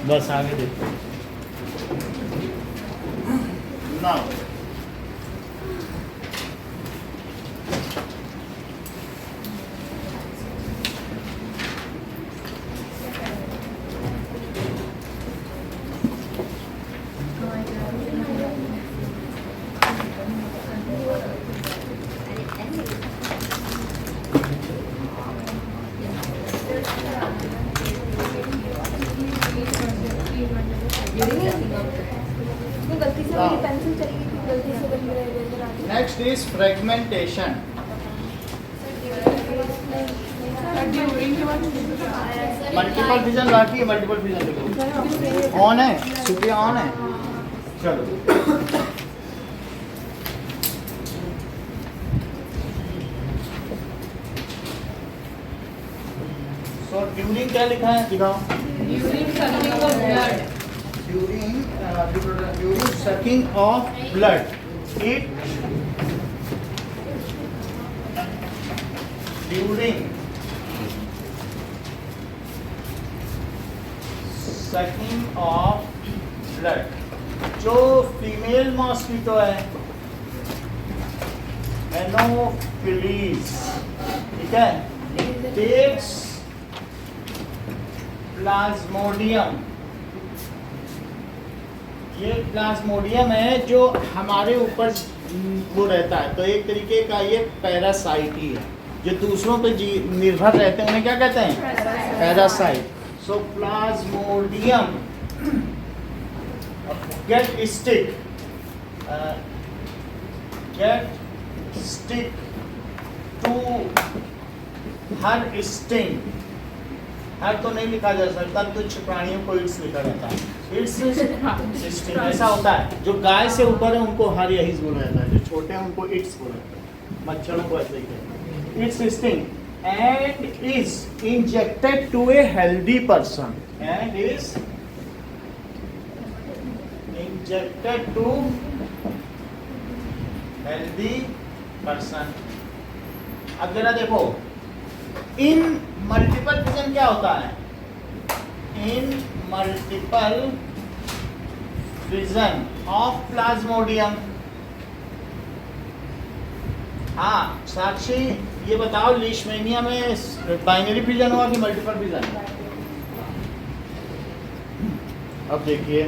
बस आगे देखो नाउ गलती से मेरी पेंसिल चली गई थी, गलती से बन मेरा इरेजर आ गया। Next is fragmentation. Multiple vision बाकी है, मल्टीपल विजन ऑन है, सुप्रिया ऑन है। चलो सो ड्यूरिंग क्या लिखा है, दिखाओ। During sucking of blood it during sucking of blood जो फीमेल मॉस्किटो है एनोफिलीज, ठीक है, टेक्स प्लाज्मोडियम। ये प्लाज्मोडियम है जो हमारे ऊपर वो रहता है, तो एक तरीके का ये पैरासाइट ही है जो दूसरों पे निर्भर रहते हैं, उन्हें क्या कहते हैं, parasite. So plasmodium get stick to her sting. Her तो नहीं लिखा जा सकता, कुछ प्राणियों को इट्स लिखा जाता है। इट्स स्टिंग ऐसा होता है, जो गाय से ऊपर है उनको हर यही बोला जाता है, जो छोटे हैं उनको इट्स बोला जाता है, मच्छरों को ऐसे ही कहते हैं। It's sting and is injected to a healthy person and is injected to healthy person। अब जरा देखो, इन मल्टीपल विजन क्या होता है, इन मल्टीपल विजन ऑफ प्लाज्मोडियम। हाँ साक्षी ये बताओ, लीशमैनिया में बाइनरी फिजन हुआ कि मल्टीपल फिजन? अब देखिए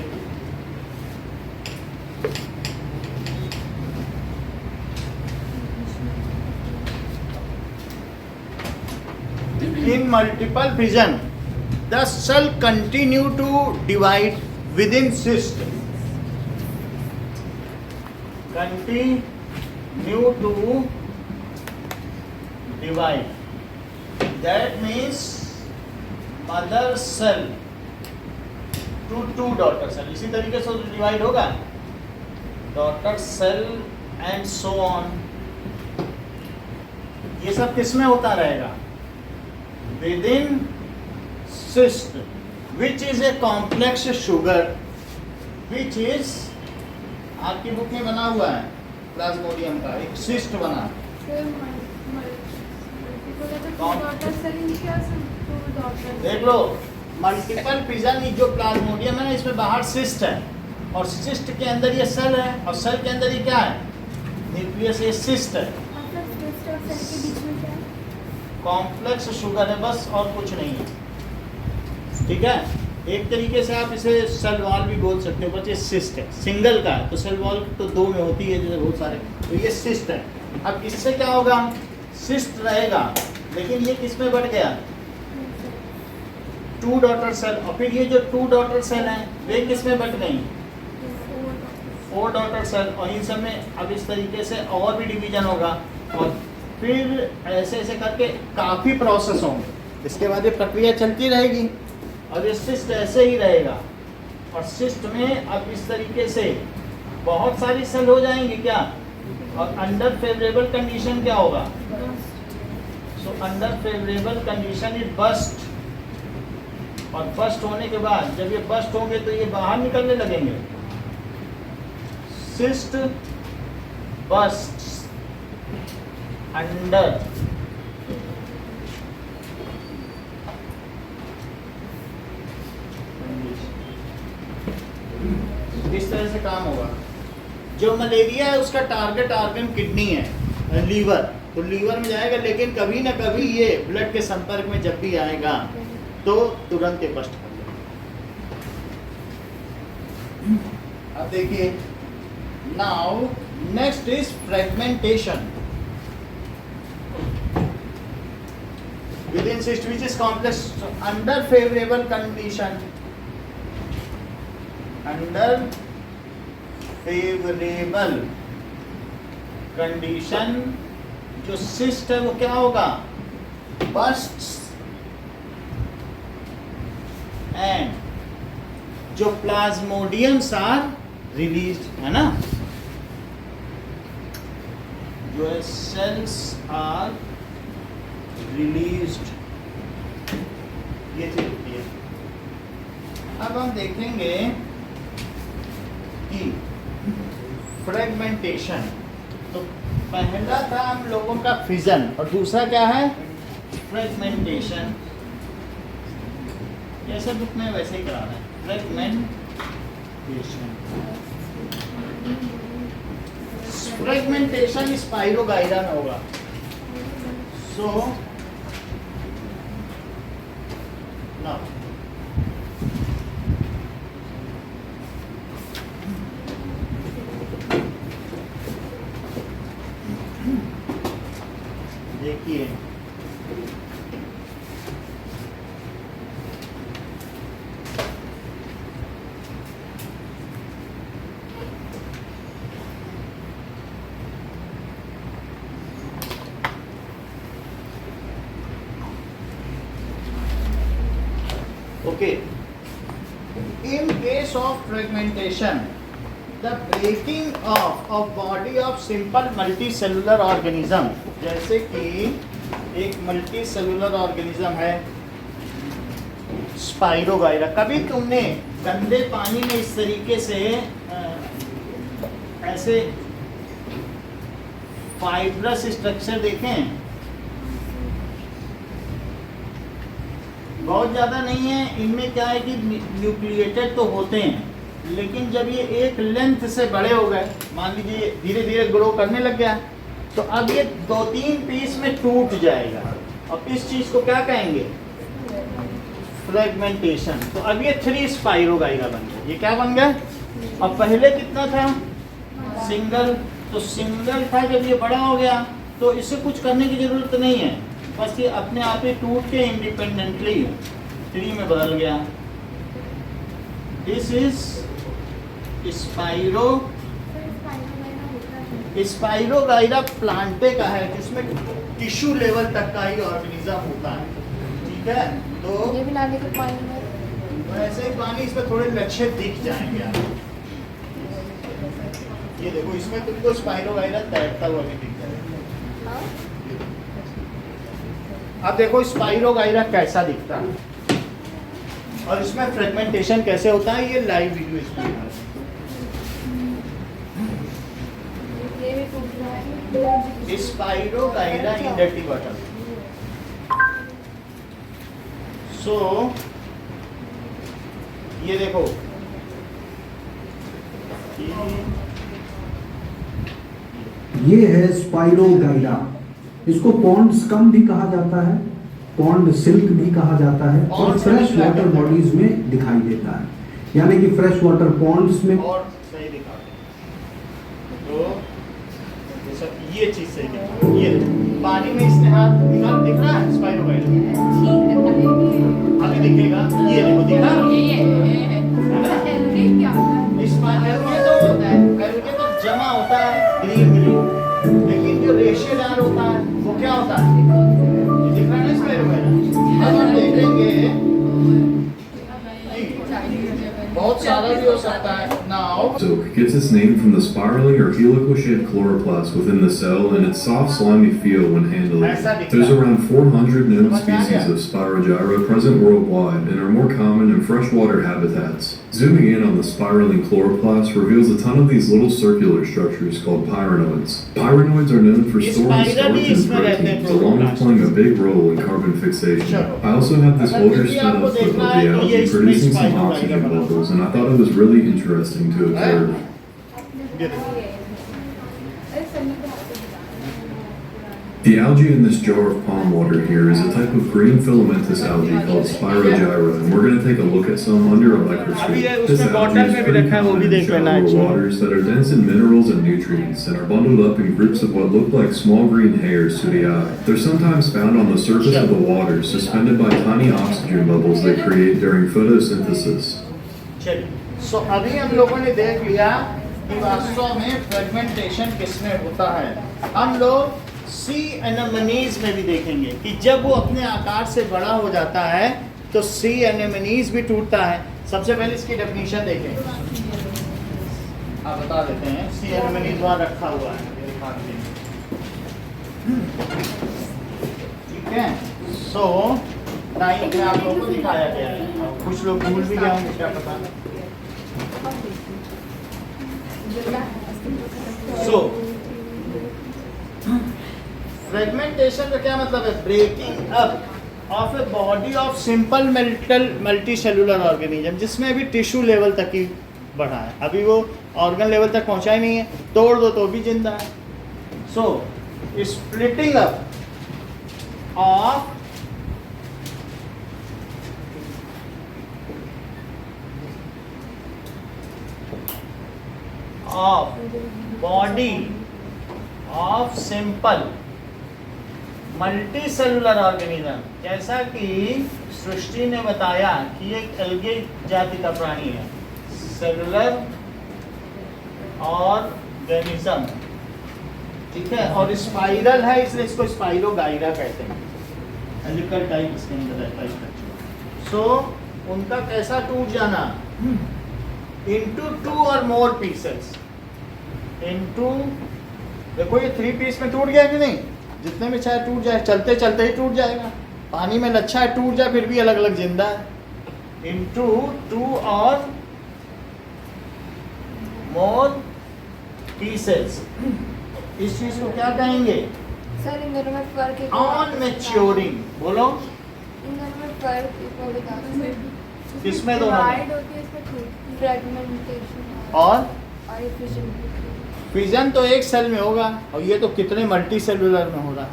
in multiple fission the cell continue to divide within cyst, continue to divide, that means mother cell to two daughter cell। इसी तरीके से डिवाइड होगा, daughter cell and so on। ये सब किसमें होता रहेगा, within cyst which is a complex sugar which is, आपकी बुक में बना हुआ है प्लाज्मोडियम का एक सिस्ट बना। देख लो, मल्टीपल फिजन जो प्लाज्मोडियम है ना, इसमें बाहर सिस्ट है और सिस्ट के अंदर ये सेल है और सेल के अंदर ये क्या है, न्यूक्लियस। ये सिस्ट है, कॉम्प्लेक्स शुगर है बस, और कुछ नहीं है, ठीक है। एक तरीके से आप इसे सेल वॉल भी बोल सकते हो, बस ये सिस्ट है, सिंगल का है, तो सेल वॉल तो दो में होती है जैसे बहुत सारे, तो ये सिस्ट है। अब इससे क्या होगा, सिस्ट रहेगा लेकिन ये किस में बढ़ गया, टू डॉटर सेल, और फिर ये जो टू डॉटर सेल हैं वे किस में बढ़ गई, फोर डॉटर सेल, और इन सब में अब इस तरीके से और भी डिवीजन होगा, और फिर ऐसे ऐसे करके काफ़ी प्रोसेस होंगे। इसके बाद ये प्रक्रिया चलती रहेगी और ये सिस्ट ऐसे ही रहेगा, और सिस्ट में अब इस तरीके से बहुत सारी सेल हो जाएंगी क्या, और अंडर फेवरेबल कंडीशन क्या होगा, so under favourable condition it burst, और बस्ट होने के बाद जब ये बस्ट होंगे तो ये बाहर निकलने लगेंगे, सिस्ट बस्ट अंडर इस तरह से काम होगा। जो मलेरिया है उसका टारगेट ऑर्गन किडनी है, लीवर, तो लीवर में जाएगा, लेकिन कभी ना कभी ये ब्लड के संपर्क में जब भी आएगा तो तुरंत ये बस्ट कर देगा। अब देखिए, now next is fragmentation within cyst which is complex under favorable condition, under favorable condition जो cyst है वो क्या होगा, bursts and जो plasmodiums are released, है ना, जो है cells are released, ये चीज होती है। अब हम देखेंगे कि फ्रेगमेंटेशन, तो पहला था हम लोगों का फिजन और दूसरा क्या है, फ्रेगमेंटेशन। जैसे बुक में वैसे ही करा रहा है, फ्रेगमेंटेशन। फ्रेगमेंटेशन स्पाइरोगाइरा में होगा। So now देखिए, okay, in case of fragmentation, the breaking of body of simple multicellular organism, जैसे कि एक मल्टीसेलुलर ऑर्गेनिज्म है स्पाइरोगाइरा। कभी तुमने गंदे पानी में इस तरीके से ऐसे फाइब्रस स्ट्रक्चर देखे हैं? बहुत ज़्यादा नहीं है, इनमें क्या है कि न्यूक्लिएटेड तो होते हैं, लेकिन जब ये एक लेंथ से बड़े हो गए, मान लीजिए धीरे धीरे ग्रो करने लग गया, तो अब ये 2-3 पीस में टूट जाएगा। और इस चीज़ को क्या कहेंगे, फ्रेगमेंटेशन। तो अब ये 3 स्पाइरोगाइरा बन गया। ये क्या बन गया, और पहले कितना था, सिंगल। तो सिंगल था, जब ये बड़ा हो गया तो इसे कुछ करने की ज़रूरत नहीं है, बस ये अपने आप ही टूट के इंडिपेंडेंटली 3 में बदल गया। दिस इज स्पाइरोगाइरा प्लांटे का है, जिसमें टिश्यू लेवल तक का ही ऑर्गेनिज्म होता है। ठीक है, तो ये भी नाले के पानी में ऐसे ही पानी, इसमें थोड़े लक्षण दिख जाएंगे आप। ये देखो, इसमें तुमको स्पाइरोगाइरा तैरता हुआ भी दिख जाएगा। हाँ? अब देखो स्पाइरोगाइरा कैसा दिखता है और इसमें फ्रेगमेंटेशन कैसे होता है, ये लाइव वीडियो इसमें है। ये भी टूट रहा है। Spirogyra in dirty water. So ये देखो, ये है स्पाइरोगाइरा। इसको पॉन्ड स्कम भी कहा जाता है, पॉन्ड सिल्क भी कहा जाता है, और फ्रेश वाटर बॉडीज में दिखाई देता है, यानी कि फ्रेश वाटर पॉन्ड्स में। और सही दिखा तो ये चीज सही दिखा, ये पानी में इसने हाथ निकाल, दिख रहा है स्पाइरोगाइरा, अभी दिखेगा। ये देखो, दिखा एल्गे तो जमा होता है ग्रीन ग्रीन, लेकिन जो रेशेदार होता है वो क्या होता है, ये दिख रहा है स्पाइरोगाइरा। अब हम देखेंगे बहुत सारा भी हो सकता है। Now, Silk gets its name from the spiraling or helical-shaped chloroplast within the cell and its soft, slimy feel when handled. There's around 400 known species of Spirogyra present worldwide and are more common in freshwater habitats. Zooming in on the spiraling chloroplast reveals a ton of these little circular structures called pyrenoids. Pyrenoids are known for storing starch and proteins, along with playing a big role in carbon fixation. I also had this older spin-off photo of the algae producing some oxygen bubbles, and I thought it was really interesting to observe. The algae in this jar of palm water here is a type of green filamentous algae called Spirogyra, and we're going to take a look at some under a microscope. This algae is pretty common in shallower waters that are dense in minerals and nutrients and are bundled up in groups of what look like small green hairs to the eye. They're sometimes found on the surface of the water, suspended by tiny oxygen bubbles they create during photosynthesis. सो अभी हम लोगों ने देख लिया कि वास्तव में fragmentation किसमें होता है. हम लोग सी एनेमनीज में भी देखेंगे कि जब वो अपने आकार से बड़ा हो जाता है तो सी एनेमनीज भी टूटता है. सबसे पहले इसकी डेफिनेशन देखें. आप बता देते हैं. सी एनेमनीज वहाँ रखा हुआ है, दिखाते हैं. ठीक है. सो टाइम में आप लोगों को दिखाया गया है. कुछ लोग भूल भी गए होंगे, क्या पता. सो फ्रेगमेंटेशन का क्या मतलब है? Breaking up of a body of simple multi cellular organism, जिसमें अभी टिश्यू लेवल तक ही बढ़ा है, अभी वो ऑर्गन लेवल तक पहुंचा ही नहीं है. तोड़ दो तो भी जिंदा है. So splitting up of body of simple multi cellular organism, जैसा कि सृष्टि ने बताया कि एक एल्गे जाति का प्राणी है, सेलुलर ऑर्गेनिज्म. ठीक है. और स्पाइरल है, इसलिए इसको स्पाइरोगाइरा कहते हैं. हेलिकल टाइप इसके अंदर रहता है. सो उनका कैसा टूट जाना? इनटू 2 और मोर पीसेस. इनटू, देखो ये 3 पीस में टूट गया कि नहीं? जितने में चाहे टूट जाए, चलते चलते ही टूट जाएगा. पानी में लच्छा है, टूट जाए फिर भी अलग अलग जिंदा है. इनटू 2 और मोर पीसेस. इस चीज को क्या कहेंगे? सर इन दोनों में फर्क है. On maturing. बोलो. इन दोनों में फर्क है, बता दो. किसमें दोनों में? होती है इसमें फ्रेगमेंटेशन और फिशन. फिजन तो एक सेल में होगा, और ये तो कितने मल्टी सेलुलर में हो रहा है.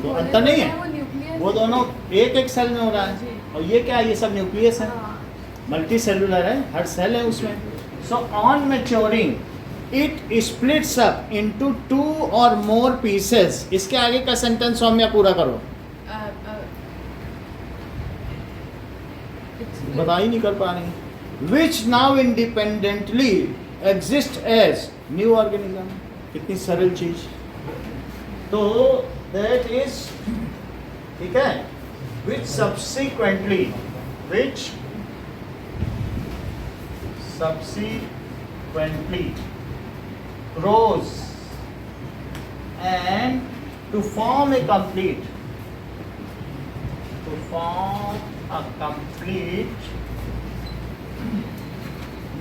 तो अंतर नहीं है. वो दोनों एक एक सेल में हो रहा है, और ये क्या है? ये सब न्यूक्लियस है, मल्टी सेलुलर है, हर सेल है उसमें. So on maturing it splits up into 2 और मोर पीसेस. इसके आगे का सेंटेंस सौम्या पूरा करो. बता ही नहीं कर पा रही. Which now independently exist as new organism. कितनी सरल चीज. तो दैट इज, ठीक है, which subsequently grows and to form a complete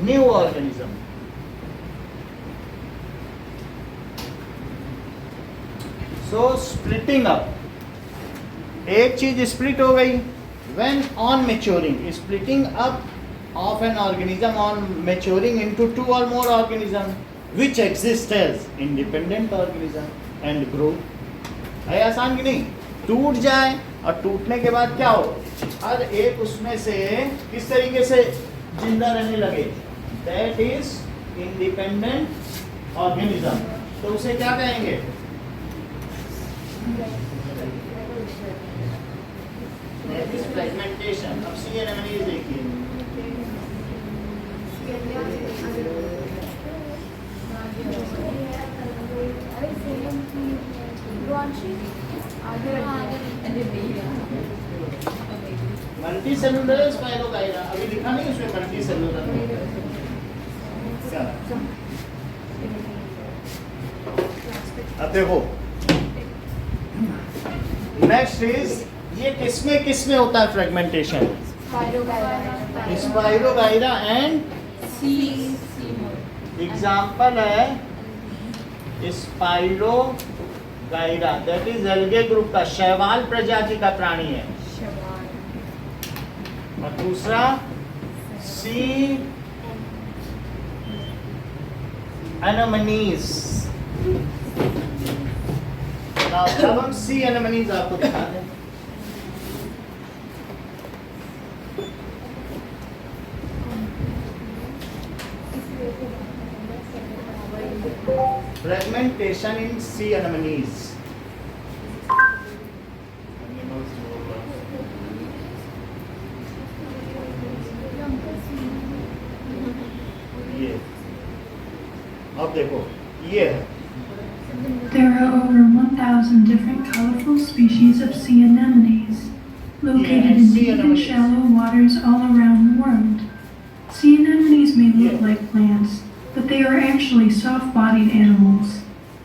new organism. So splitting up, एक चीज स्प्लिट हो गई. when on maturing, splitting up of an organism on maturing into 2 or more organism which exist as independent organism and grow. है आसान कि नहीं? टूट जाए और टूटने के बाद क्या हो? हर एक उसमें से किस तरीके से जिंदा रहने लगे. That is independent organism. तो उसे क्या कहेंगे? फ्रेगमेंटेशन. अब सी एनेमनीज देखिए. Multi cellular spirogyra. अभी लिखा नहीं उसमें मल्टी सेलुलर. अब देखो नेक्स्ट इज, ये किसमें होता है फ्रेगमेंटेशन? स्पाइरोगाइरा एंड एग्जाम्पल है spirogyra, that is algae group का, शैवाल प्रजाति का प्राणी है। और दूसरा सी एनेमोनीज। अब हम सी एनेमोनीज आपको दिखा दें। Fragmentation in sea anemones. ये अब देखो ये है। There are over 1,000 different colorful species of sea anemones, located in deep and shallow waters all around the world. Sea anemones may look like plants, but they are actually soft-bodied animals.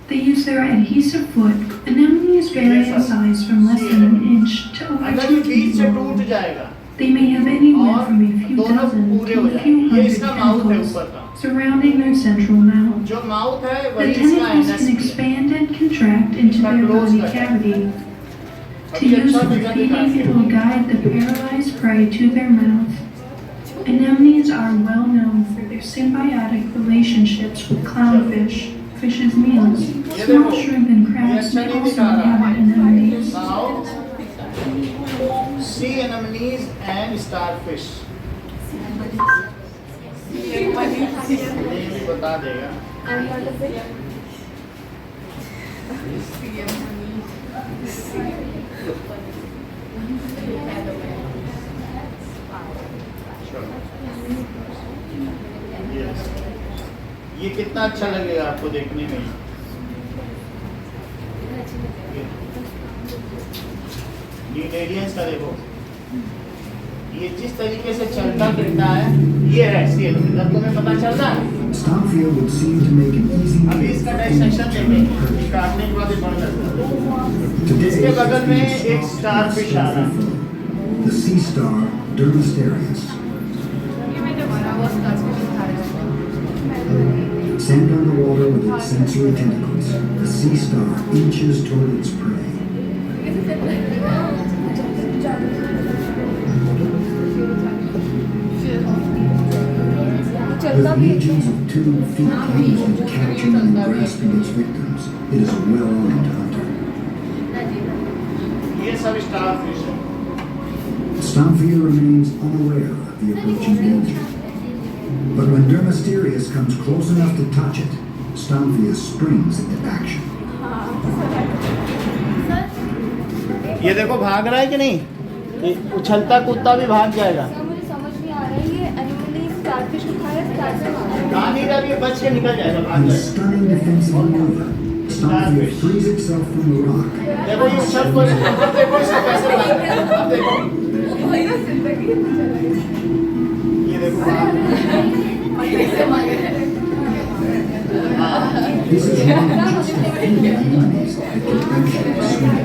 They use their adhesive foot. Anemones vary in size from less than an inch to over अगर 2 ये बीच feet से long. टूट जाएगा They may have anywhere और from a few दोनों dozen पूरे to हो a few जाएंगे। ये hundred इसका माउथ है tentacles ऊपर का, surrounding their central mouth. जो माउथ है The वही इसका tentacles can एनएस है। expand and contract into their body cavity. To use for feeding, it will guide the paralyzed prey to their mouth. Anemones are well known for their symbiotic relationships with clownfish, fish's meals. Small shrimp and crabs may also inhabit anemones. Mouth, sea anemones and starfish। ये भी बता देगा। ये कितना अच्छा लगेगा आपको देखने में। न्यूटेरियंस का देखो, ये जिस तरीके से चलता फिरता है, ये है सील। अब तुम्हें पता चल रहा है? Starfield would seem to make an easy अभी इसका डाइसेक्शन देखेंगे, काटने के बाद ये बन जाता है। इसके बगल में एक स्टारफिश आ रहा है, The sea star Dermasterius. Sent on the water with its sensory tentacles, the sea star inches toward its prey. With legions of 2 feet used in capturing and grasping its victims, it is a well-armed hunter. ये सब starfish है। Starfield remains unaware of the approaching danger. But when Dermasterius comes close enough to touch it, Starfield springs into action. ये देखो भाग रहा है कि नहीं? ये उछलता कूदता भी भाग जाएगा। मुझे समझ नहीं आ रहा है, ये एनिमल स्टारफिश को खा रहा है, स्टारफिश कहाँ नहीं रहा, ये बच के निकल जाएगा, भाग In a जाएगा। stunning defensive maneuver, Starfield frees itself from the rock. देखो ये उछल को, अब देखो इसको कैसे भाग रहा है, अब देखो। ये देखो This is one of just a few enemies that can actually swim.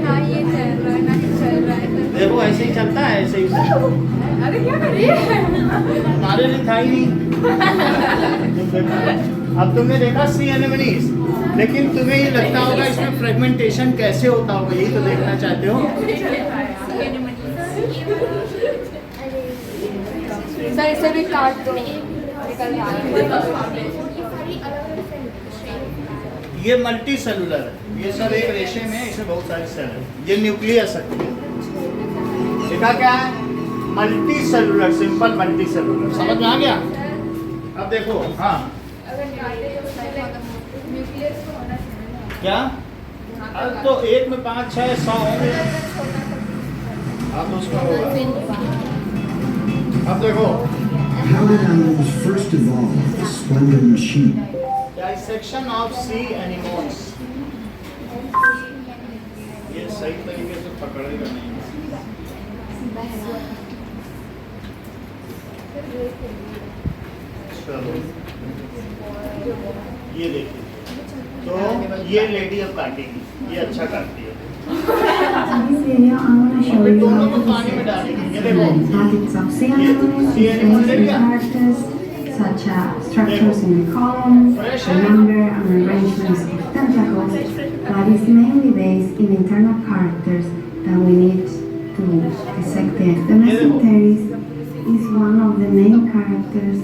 ना ये चल रहा है, ना ये चल रहा है। देखो ऐसे ही चलता है, ऐसे ही। अरे क्या कर रही है? हमारे लिए था ही नहीं। अब तुमने देखा सी एनेमोनीज, लेकिन तुम्हें ये लगता होगा इसमें फ्रेगमेंटेशन कैसे होता होगा, यही तो देखना चाहते हो। सर इसे भी काट दो, निकल ये मल्टी सेलुलर है, ये सब एक रेशे में, इसमें बहुत सारी सेल है। ये न्यूक्लियस है, देखा क्या है? Multi cellular, simple multi cellular. समझ में आ गया? अब देखो, हाँ क्या? अब तो एक में 5, 6, 100 होंगे। अब उसका होगा। अब देखो, How did animals first evolve this splendid machine? dissection of sea animals। ये सही तरीके से पकड़ेगा नहीं। चलो ये देखिए, तो ये लेडी अब काटेगी, ये अच्छा काटती है। this video, I'm going to show फिर you दोनों how को to पानी में research डालेंगे। ये देखो packets of sea anemones sea anemone ले with लिया। characters such as structures in the column, the number and arrangements of tentacles, but is mainly based in internal characters that we need to dissect the Mesenteris is one of the main characters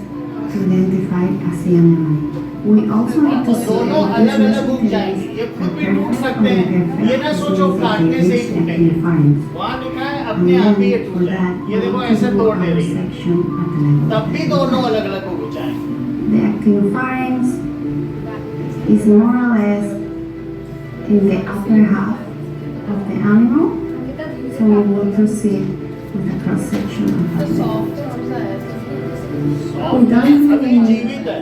to identify a sea anemone. We also need to see दोनों if अलग these अलग उग जाएंगे। Mesenteris ये are खुद भी टूट perfect or सकते हैं। ये ना imperfect सोचो disease that काटने they से ही reach टूटेंगे। defines. वहाँ लिखा है And अपने आप ही ये then टूट for जाए। that, ये we देखो want to ऐसे do तोड़ दे our रही है, section at the level तब of भी the दोनों tentacle. अलग अलग उग जाएंगे। The actinopharynx is more or less in the upper half of the animal, so we will proceed with a cross section of the level. Soft है, अभी जीवित है।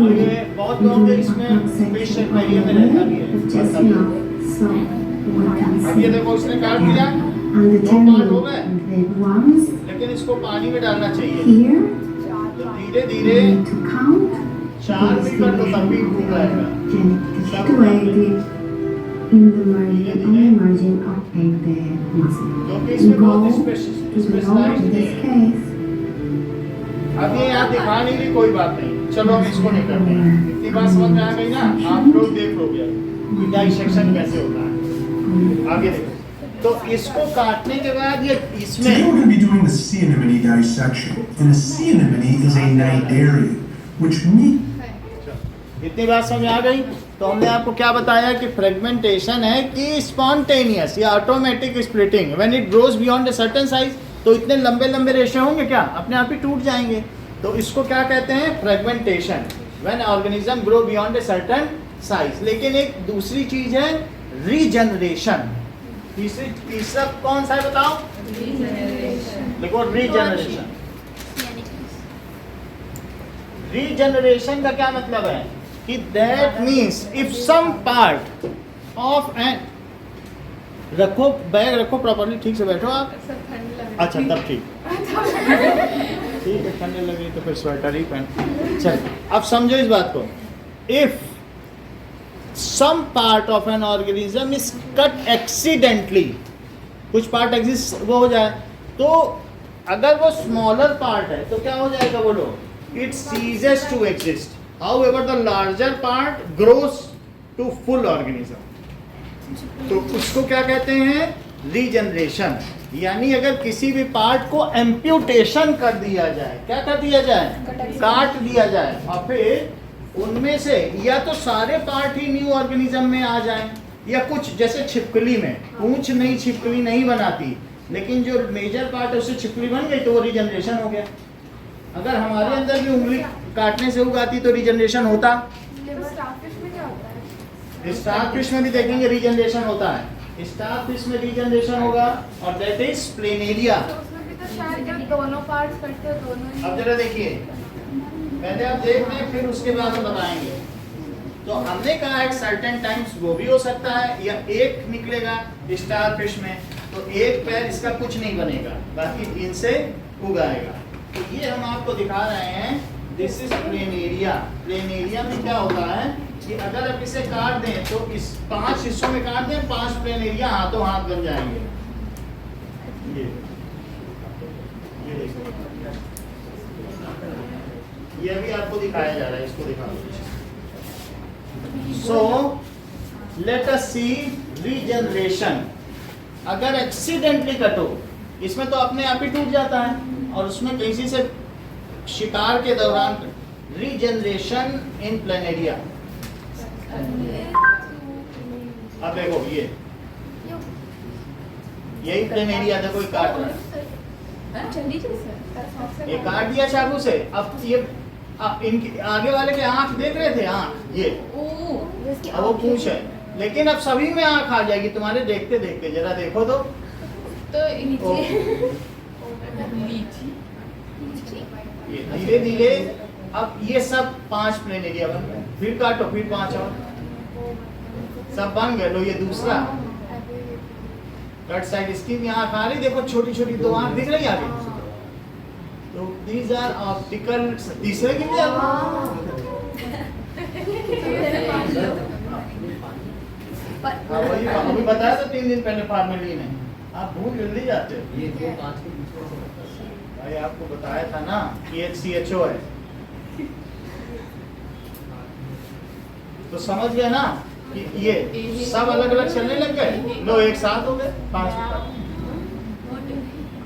और ये बहुत लोग इसमें स्पेस एक्वेरियम में रहता भी है। Just enough so we can अब ये see देखो उसने काट दिया, and दो पार्ट हो गए, determine the ones लेकिन इसको पानी में डालना चाहिए। here. तो धीरे We धीरे need to count. चार भी कर दो तब भी उग जाएगा। Situated in the margin, on the margin of the muscle. क्योंकि We इसमें go बहुत to the lower, specialised in नहीं this है। case, अब ये यहाँ दिखा नहीं रही, कोई बात नहीं, चलो हम इसको नहीं करते हैं। इतनी बात समझ में आ गई ना, आप लोग देख लोगे कि डाइसेक्शन कैसे होता है। आगे देखो, तो इसको काटने के बाद ये Today इसमें we're going to be doing the sea anemone dissection. And a sea anemone is a cnidarian, which means इतनी बात समझ आ गई। तो हमने आपको क्या बताया कि फ्रेगमेंटेशन है कि स्पॉन्टेनियस या automatic splitting, when it grows beyond a certain size, तो इतने लंबे लंबे रेशे होंगे क्या, अपने आप ही टूट जाएंगे। तो इसको क्या कहते हैं, fragmentation, when organism grow beyond a certain size. लेकिन एक दूसरी चीज है रीजनरेशन। तीसरा कौन सा है बताओ, देखो रीजनरेशन। रीजनरेशन का क्या मतलब है कि that means if some part of an, रखो बैग रखो प्रॉपर्ली, ठीक से बैठो आप। अच्छा तब ठीक है, ठंडे लगे तो फिर स्वेटर ही पहन। चल अब समझो इस बात को, if some part of an organism is cut accidentally, कुछ पार्ट एग्जिस्ट वो हो जाए, तो अगर वो स्मॉलर पार्ट है तो क्या हो जाएगा बोलो, it ceases to exist. However, the larger part grows to full organism. तो उसको क्या कहते हैं, रीजनरेशन। यानी अगर किसी भी पार्ट को एम्प्यूटेशन कर दिया जाए, क्या कर दिया जाए, काट दिया जाए, और फिर उनमें से या तो सारे पार्ट ही न्यू ऑर्गेनिज्म में आ जाएं, या कुछ, जैसे छिपकली में पूंछ नहीं, छिपकली नहीं बनाती, लेकिन जो मेजर पार्ट है उससे छिपकली बन गई तो वो रीजनरेशन हो गया। अगर हमारे अंदर भी उंगली काटने से उगाती तो रीजनरेशन होता। स्टारफिश में भी देखेंगे रीजनरेशन होता है, स्टारफिश में रीजनरेशन होगा, और दैट इज प्लेनेरिया। दोनों पार्ट्स करते हो दोनों। अब जरा देखिए, पहले आप देख लें फिर उसके बाद हम बताएंगे। तो हमने कहा एक सर्टेन टाइम्स वो भी हो सकता है, या एक निकलेगा स्टारफिश में तो एक पैर इसका कुछ नहीं बनेगा, बाकी इनसे उगाएगा। तो ये हम आपको दिखा रहे हैं, दिस इज प्लेनेरिया। प्लेनेरिया में क्या होता है कि अगर आप इसे काट दें तो इस 5 हिस्सों में काट दें, 5 प्लेनेरिया हाथों हाथ बन जाएंगे। ये देखो, ये भी आपको दिखाया जा रहा है, इसको दिखा दो। सो लेट अस सी रीजनरेशन। अगर एक्सीडेंटली कटो, इसमें तो अपने आप ही टूट जाता है, और उसमें किसी से शिकार के दौरान रीजनरेशन इन प्लेनेरिया। अब देखो यही प्लेनेरिया, देखो ये काट रहा है, ये काट दिया चाकू से। अब ये इनके आगे वाले के आंख देख रहे थे, आंख ये, अब वो पूंछ है, लेकिन अब सभी में आंख आ जाएगी तुम्हारे देखते देखते। जरा देखो तो ये धीरे धीरे अब ये सब 5 प्लेनेरिया बन गए, फिर काटो फिर 5 और सब बन गए। लो ये दूसरा कट साइड, इसकी भी आंख आ रही, देखो छोटी छोटी 2 आंख दिख रही आगे। तो दीज आर ऑप्टिकल। तीसरे की भी हाँ, वही अभी बताया था 3 दिन पहले फार्मेलिन है। आप भूल जल्दी जाते हो। भाई आपको बताया था ना कि HCHO है, तो समझ गए ना कि ये सब अलग अलग चलने लग गए, लो एक साथ हो गए 5 मिनट।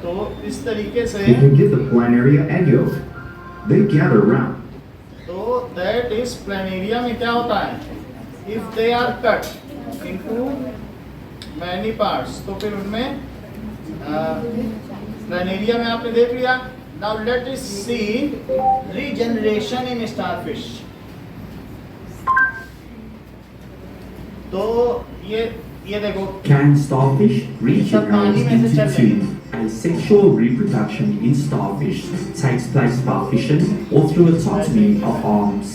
तो इस तरीके से You can give the planaria egg yolk. They gather round. तो दैट इज प्लेनेरिया में क्या होता है, if they are cut into many parts, तो फिर उनमें प्लेनेरिया में आपने देख लिया। Now let us see regeneration in starfish. तो ये देखो, Can starfish reach सब पानी में से चल रहे हैं। Asexual reproduction in starfish takes place by fission or through autotomy of arms.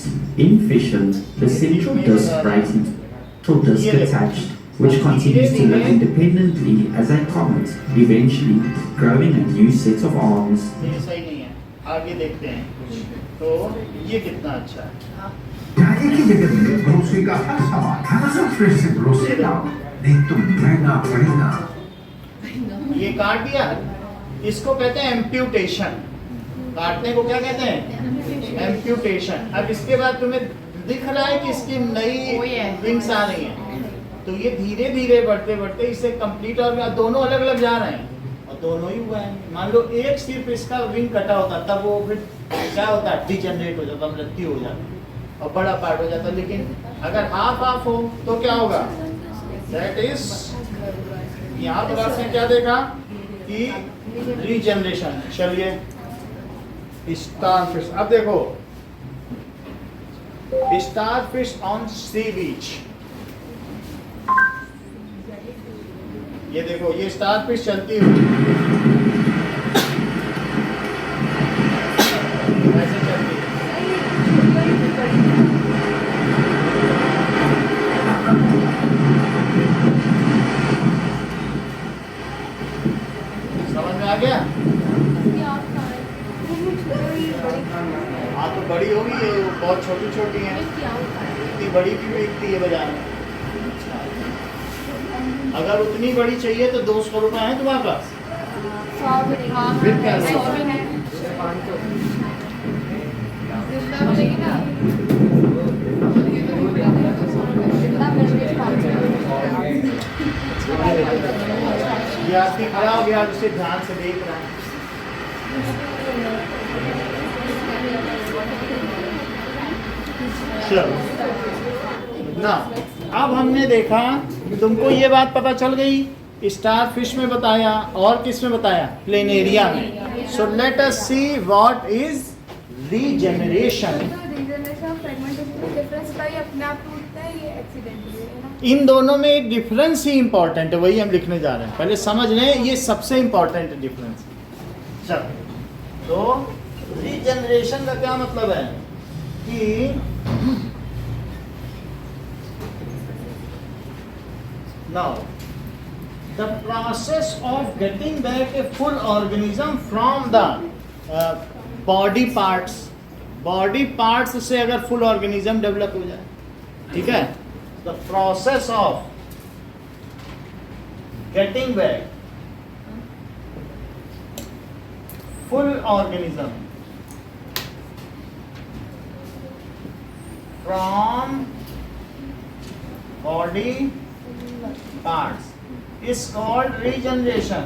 In fission, the central disc breaks into disc attached, which continues to live independently as a comet, eventually growing a new set of arms. ये सही नहीं है, आगे देखते हैं कुछ। तो ये कितना अच्छा है। एक ही जगह में भरोसे का हर सवाल हमेशा फिर से भरोसे लाओ, नहीं तो महंगा पड़ेगा। ये काट दिया, इसको कहते हैं एम्प्यूटेशन। काटने को क्या कहते हैं, एम्प्यूटेशन। अब इसके बाद तुम्हें दिख रहा है कि इसकी नई विंग्स आ रही हैं, तो ये धीरे धीरे बढ़ते बढ़ते इससे कंप्लीट और दोनों अलग अलग जा रहे हैं, और दोनों ही हुआ है। मान लो एक सिर्फ इसका विंग कटा होता, तब वो फिर क्या होता है, डिजनरेट हो जाता, मृत्यु हो जाती और बड़ा पार्ट हो जाता। लेकिन अगर हाफ हाफ हो तो क्या होगा, दैट इज, यहाँ पर आपने क्या देखा कि रीजनरेशन। चलिए स्टारफिश, अब देखो स्टारफिश ऑन सी बीच। ये देखो, ये स्टारफिश चलती हुई ऐसे चलती है। समझ में आ गया? हाँ, तो बड़ी होगी, ये बहुत छोटी छोटी हैं, इतनी बड़ी भी बिकती है बाजार में। अगर उतनी बड़ी चाहिए तो 200 रुपए है तुम्हारे पास, फिर क्या ये आपकी खड़ा हो गया, उसे ध्यान से देख रहा है। चलो ना, अब हमने देखा, तुमको ये बात पता चल गई, स्टारफिश में बताया और किस में बताया, प्लेनेरिया में। So let us see what is regeneration. इन दोनों में एक डिफरेंस ही इंपॉर्टेंट है, वही हम लिखने जा रहे हैं। पहले समझ लें, ये सबसे इंपॉर्टेंट डिफरेंस। चलो, तो रीजनरेशन का क्या मतलब है कि now the process of getting back a full organism from the body parts से अगर full organism डेवलप हो जाए, ठीक है, the process of getting back full organism from body parts is called regeneration.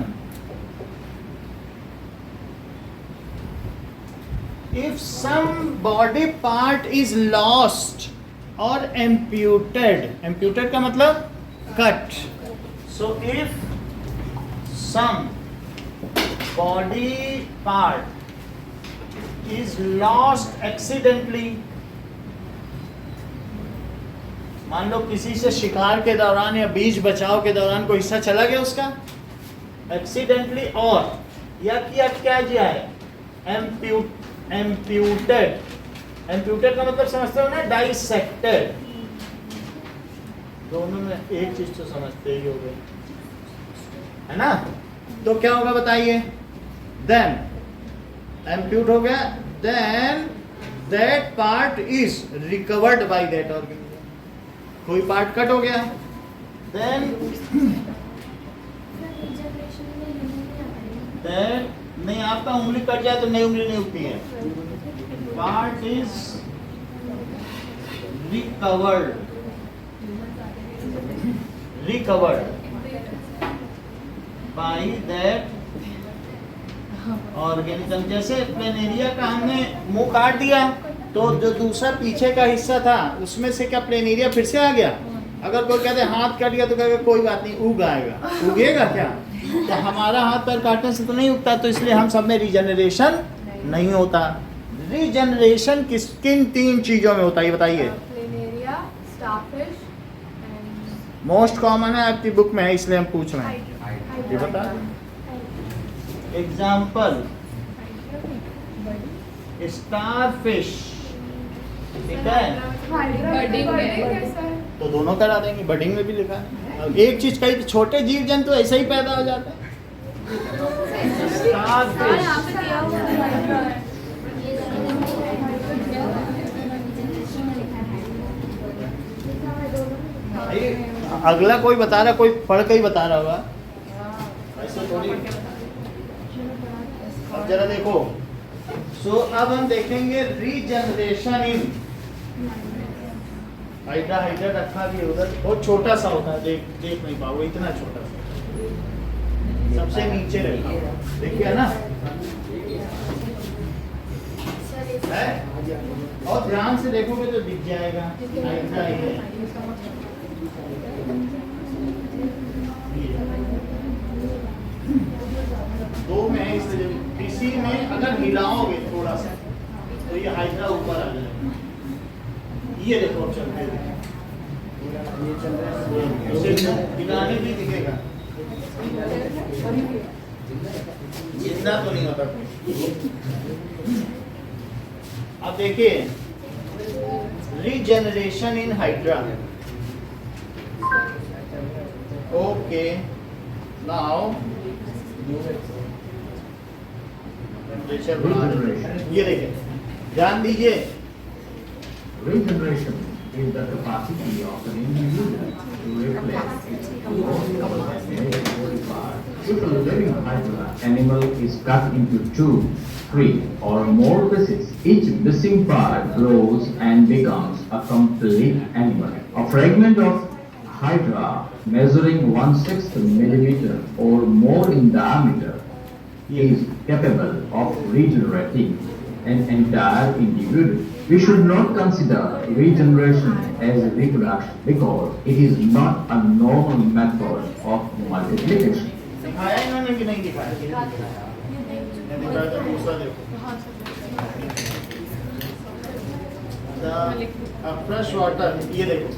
If some body part is lost or amputed का मतलब cut. So if some body part is lost accidentally, मान लो किसी से शिकार के दौरान या बीज बचाव के दौरान कोई हिस्सा चला गया उसका एक्सीडेंटली, और या क्या है, एम्प्यूटेड का मतलब समझते हो ना, डाइसेक्टेड। दोनों में एक चीज तो समझते ही होगे, है ना? तो क्या होगा बताइए, देन एम्प्यूट हो गया, then that part is recovered by that organism. कोई पार्ट कट हो गया, देन नहीं, आपका उंगली कट जाए तो नई उंगली नहीं उगती है। Part is recovered by that organism. जैसे प्लेनेरिया का हमने मुंह काट दिया तो जो दूसरा पीछे का हिस्सा था उसमें से क्या प्लेनेरिया फिर से आ गया? अगर कोई कहते हाथ कट गया तो कहेगा कोई बात नहीं, उग आएगा। उगेगा क्या? तो हमारा हाथ पैर काटने से तो नहीं उगता, तो इसलिए हम सब में रीजनरेशन नहीं होता। रीजनरेशन किन 3 चीजों में होता है ये बताइए? प्लेनेरिया, स्टारफिश मोस्ट कॉमन है, आपकी बुक में है इसलिए हम पूछ रहे हैं। ये बता एग्जाम्पल स्टारफिश, ठीक है? तो दोनों करा देंगे, बडिंग में भी लिखा है। एक चीज कही, छोटे जीव जंतु ऐसे ही पैदा हो जाते हैं। स्टारफिश, अगला कोई बता रहा, कोई पढ़ के ही बता रहा होगा, ऐसे थोड़ी। अब जरा देखो, अब हम देखेंगे रीजनरेशन इन हाइड्रा। हाइड्रा रखा भी उधर, बहुत छोटा सा होता है, देख नहीं पाओगे, इतना छोटा सा, सबसे नीचे रखा हुआ, देखिए ना है? और ध्यान से देखोगे तो दिख जाएगा हाइड्रा ही है। दो में है, इसलिए किसी में अगर हिलाओगे थोड़ा सा तो ये हाइड्रा ऊपर आ जाएगा। ये देखो अब चलते हैं, हिलाने भी दिखेगा, जिंदा तो नहीं होता। अब देखिए regeneration in hydra. Okay, now ये देखिए, ध्यान दीजिए। Regeneration is the capacity of an individual to replace its most commonly body part. If a living hydra animal is cut into 2, 3, or more pieces, each missing part grows and becomes a complete animal. A fragment of hydra measuring 1/6 millimeter or more in diameter is capable of regenerating an entire individual. We should not consider regeneration as reproduction because it is not a normal method of multiplication. दिखाया इन्होंने कि नहीं दिखाया? दिखाया तो दूसरा देखो, fresh water, ये देखो।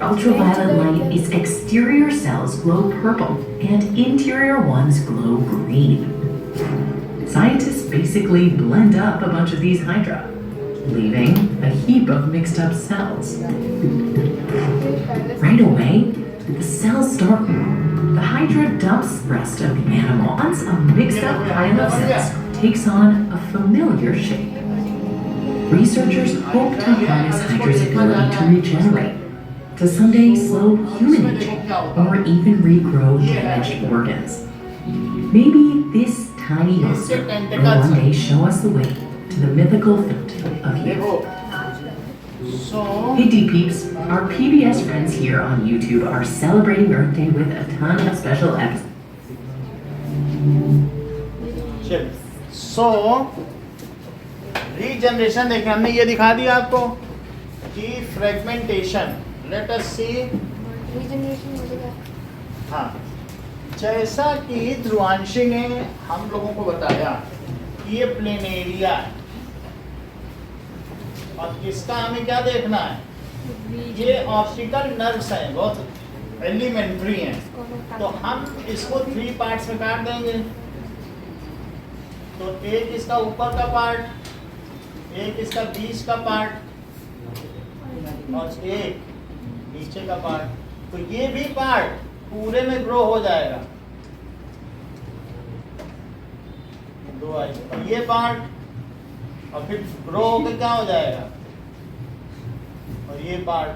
Ultraviolet light, its exterior cells glow purple and interior ones glow green. Scientists basically blend up a bunch of these hydra, leaving a heap of mixed up cells. Right away, the cells start. The hydra dumps the rest of the animal. Once a mixed up pile of cells takes on a familiar shape. Researchers hope to harness hydra's ability to regenerate, to someday slow human aging, or even regrow damaged organs. Maybe this tiny monster will one day show us the way to the mythical fountain of youth. Hey D-Peeps, our PBS friends here on YouTube are celebrating Earth Day with a ton of special episodes. So, regeneration देखिए, हमने ये दिखा दिया आपको कि fragmentation. Late us see regeneration हो जाएगा। हाँ, जैसा कि ध्रुवांशी ने हम लोगों को बताया कि ये प्लेनेरिया है, और इसका हमें क्या देखना है? ये ऑप्टिकल नर्व्स हैं, बहुत एलिमेंट्री हैं, तो हम इसको 3 पार्ट्स में काट देंगे। तो एक इसका ऊपर का पार्ट, एक इसका बीच का पार्ट, और एक नीचे का पार्ट। तो ये भी पार्ट पूरे में ग्रो हो जाएगा। और ये पार्ट, और फिर ग्रो होकर क्या हो जाएगा? और ये पार्ट,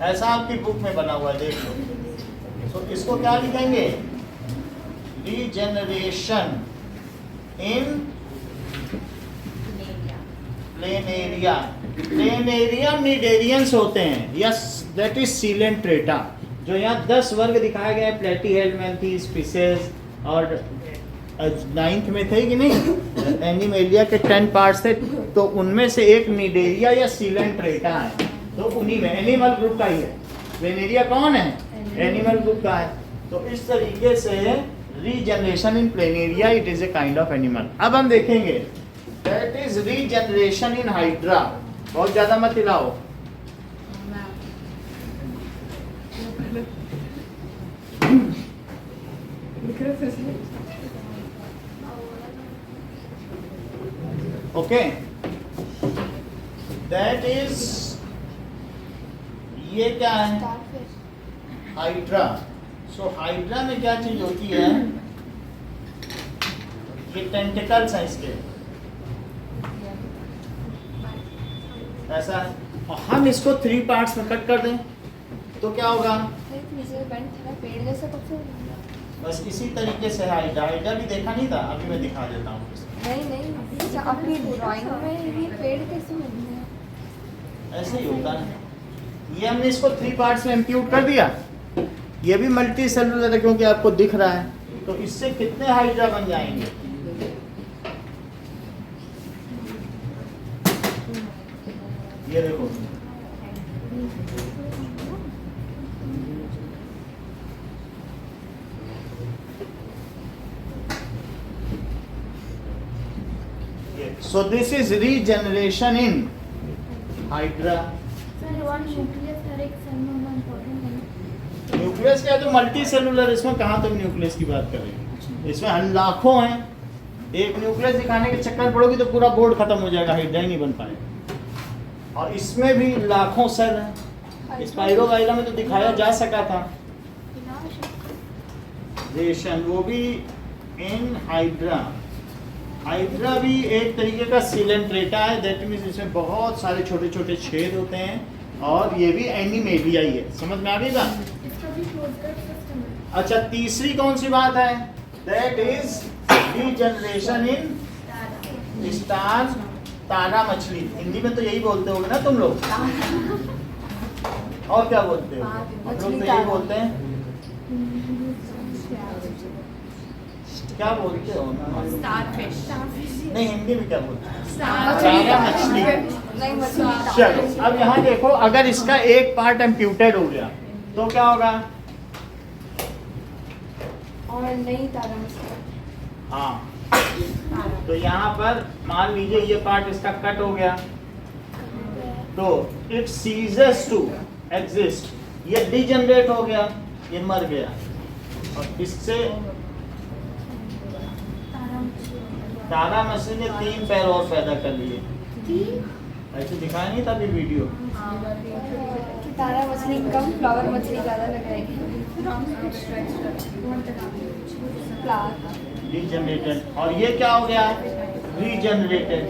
ऐसा आपकी बुक में बना हुआ है, देख लो। तो इसको क्या लिखेंगे? Regeneration in planaria. Planaria cnidarians होते हैं, यस दैट इज सीलेंट्रेटा। जो यहाँ 10 वर्ग दिखाया गया है, प्लेटीहेलमिंथी स्पीसीज, और 9th में थे कि नहीं, एनिमेलिया के 10 पार्ट्स थे, तो उनमें से एक निडेरिया या सीलेंट्रेटा है। तो उन्हीं में एनिमल ग्रुप का ही है। प्लेनेरिया कौन है? एनिमल ग्रुप का है। तो इस तरीके से regeneration in planaria, it is a kind of animal. अब हम देखेंगे that is regeneration in hydra. बहुत ज्यादा मत हिलाओ। ओके, दैट इज, ये क्या है? हाइड्रा। सो हाइड्रा में क्या चीज होती है? ये टेंटिकल्स हैं इसके, ऐसा है। और हम इसको 3 पार्ट्स में कट कर दें तो क्या होगा? पेड़ जैसा कुछ। बस इसी तरीके से हाइड्रा। हाइड्रा भी देखा नहीं था, अभी मैं दिखा देता हूँ। नहीं, अच्छा अपनी ड्राइंग में ये पेड़ कैसे बनते हैं? ऐसे ही होता है। ये हमने इसको 3 पार्ट्स में इम्प्यूट कर दिया। ये भी मल्टी सेलुलर है क्योंकि आपको दिख रहा है। तो इससे कितने हाइड्रा बन जाएंगे? ये देखो, so this is regeneration in hydra. Nucleus क्या है? तो मल्टी सेलुलर, इसमें कहाँ तक न्यूक्लियस की बात कर रहे हैं? इसमें लाखों हैं। एक न्यूक्लियस दिखाने के चक्कर पड़ोगी तो पूरा बोर्ड खत्म हो जाएगा, हाइड्रा ही नहीं बन पाएगा। और इसमें भी लाखों सेल हैं। स्पाइरोगाइला में तो दिखाया जा सका था रेशन, वो भी इन हाइड्रा। हाइड्रा भी एक तरीके का सीलेंट्रेटा है, दैट मीन्स इसमें बहुत सारे छोटे छोटे छेद होते हैं, और ये भी एनिमेलिया ही है। समझ में आ गई बात? अच्छा, तीसरी कौन सी बात है? That is regeneration in star, तारा मछली। हिंदी में तो यही बोलते होगे ना तुम लोग, और क्या बोलते हो? हम लोग तो यही बोलते हैं। क्या बोलते हो? नहीं, हिंदी में क्या बोलते हैं? तारा मछली। चलो, अब यहाँ देखो, अगर इसका एक पार्ट एम्प्यूटेड हो गया तो क्या होगा? और नहीं तारा मछली। हाँ, तो यहाँ पर मान लीजिए ये पार्ट इसका कट हो गया, तो इट सीजेस टू एग्जिस्ट। ये डिजनरेट हो गया, ये मर गया, और इससे तारा मछली ने 3 पैर और पैदा कर लिए। ऐसे दिखाया नहीं था अभी वीडियो? कि तारा मछली कम, फ्लावर मछली ज़्यादा लगाएगी। रीजनरेटेड। और ये क्या हो गया? रीजनरेटेड।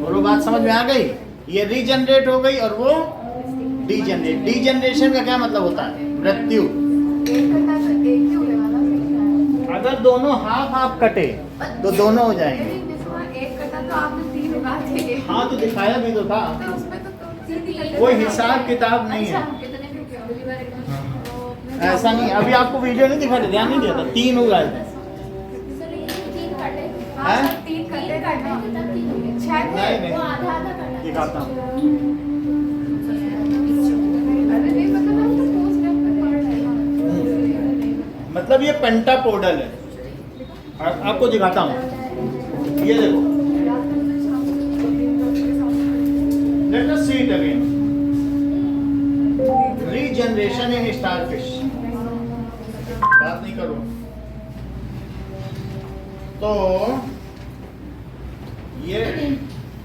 बोलो, बात समझ में आ गई? ये रीजनरेट हो गई और वो डीजनरेट। डीजनरेशन का क्या मतलब होता है? मृत्यु। अगर दोनों हाफ हाफ कटे तो दोनों हो जाएंगे। एक कटा तो आपने 3 उगा थे। हाँ, तो दिखाया भी तो था। तो उसमें तो कोई हिसाब किताब नहीं है। ऐसा नहीं, अभी आपको वीडियो नहीं दिखा रहे, ध्यान नहीं दिया था। 3 उगाए थे। नहीं, दिखाता हूँ। मतलब ये पेंटापोडल है। आपको दिखाता हूँ, ये देखो। Late us see it again. Regeneration in starfish. बात नहीं करो तो ये,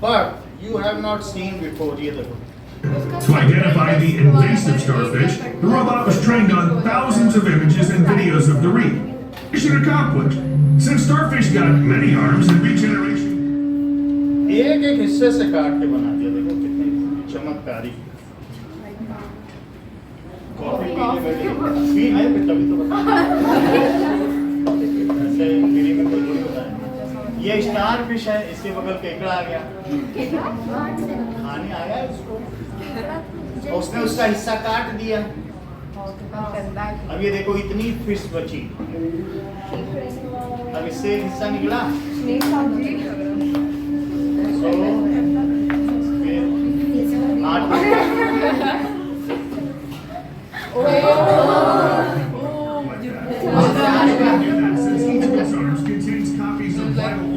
but you have not seen before. ये देखो। To identify the invasive starfish, the robot was trained on thousands of images and videos of the reef. Mission accomplished. Since starfish got many arms and regeneration. एक एक हिस्से से काट के बना दिया, देखो कितने चमत्कारी। कॉफी पी है तभी तो ऐसे फ्री में कोई थोड़ी होता है। ये स्टार फिश है, इसके बगल केकड़ा आ गया, खाने आ गया उसको, और उसने उसका हिस्सा काट दिया। अब ये देखो इतनी फिश बची, अब इससे हिस्सा निकला।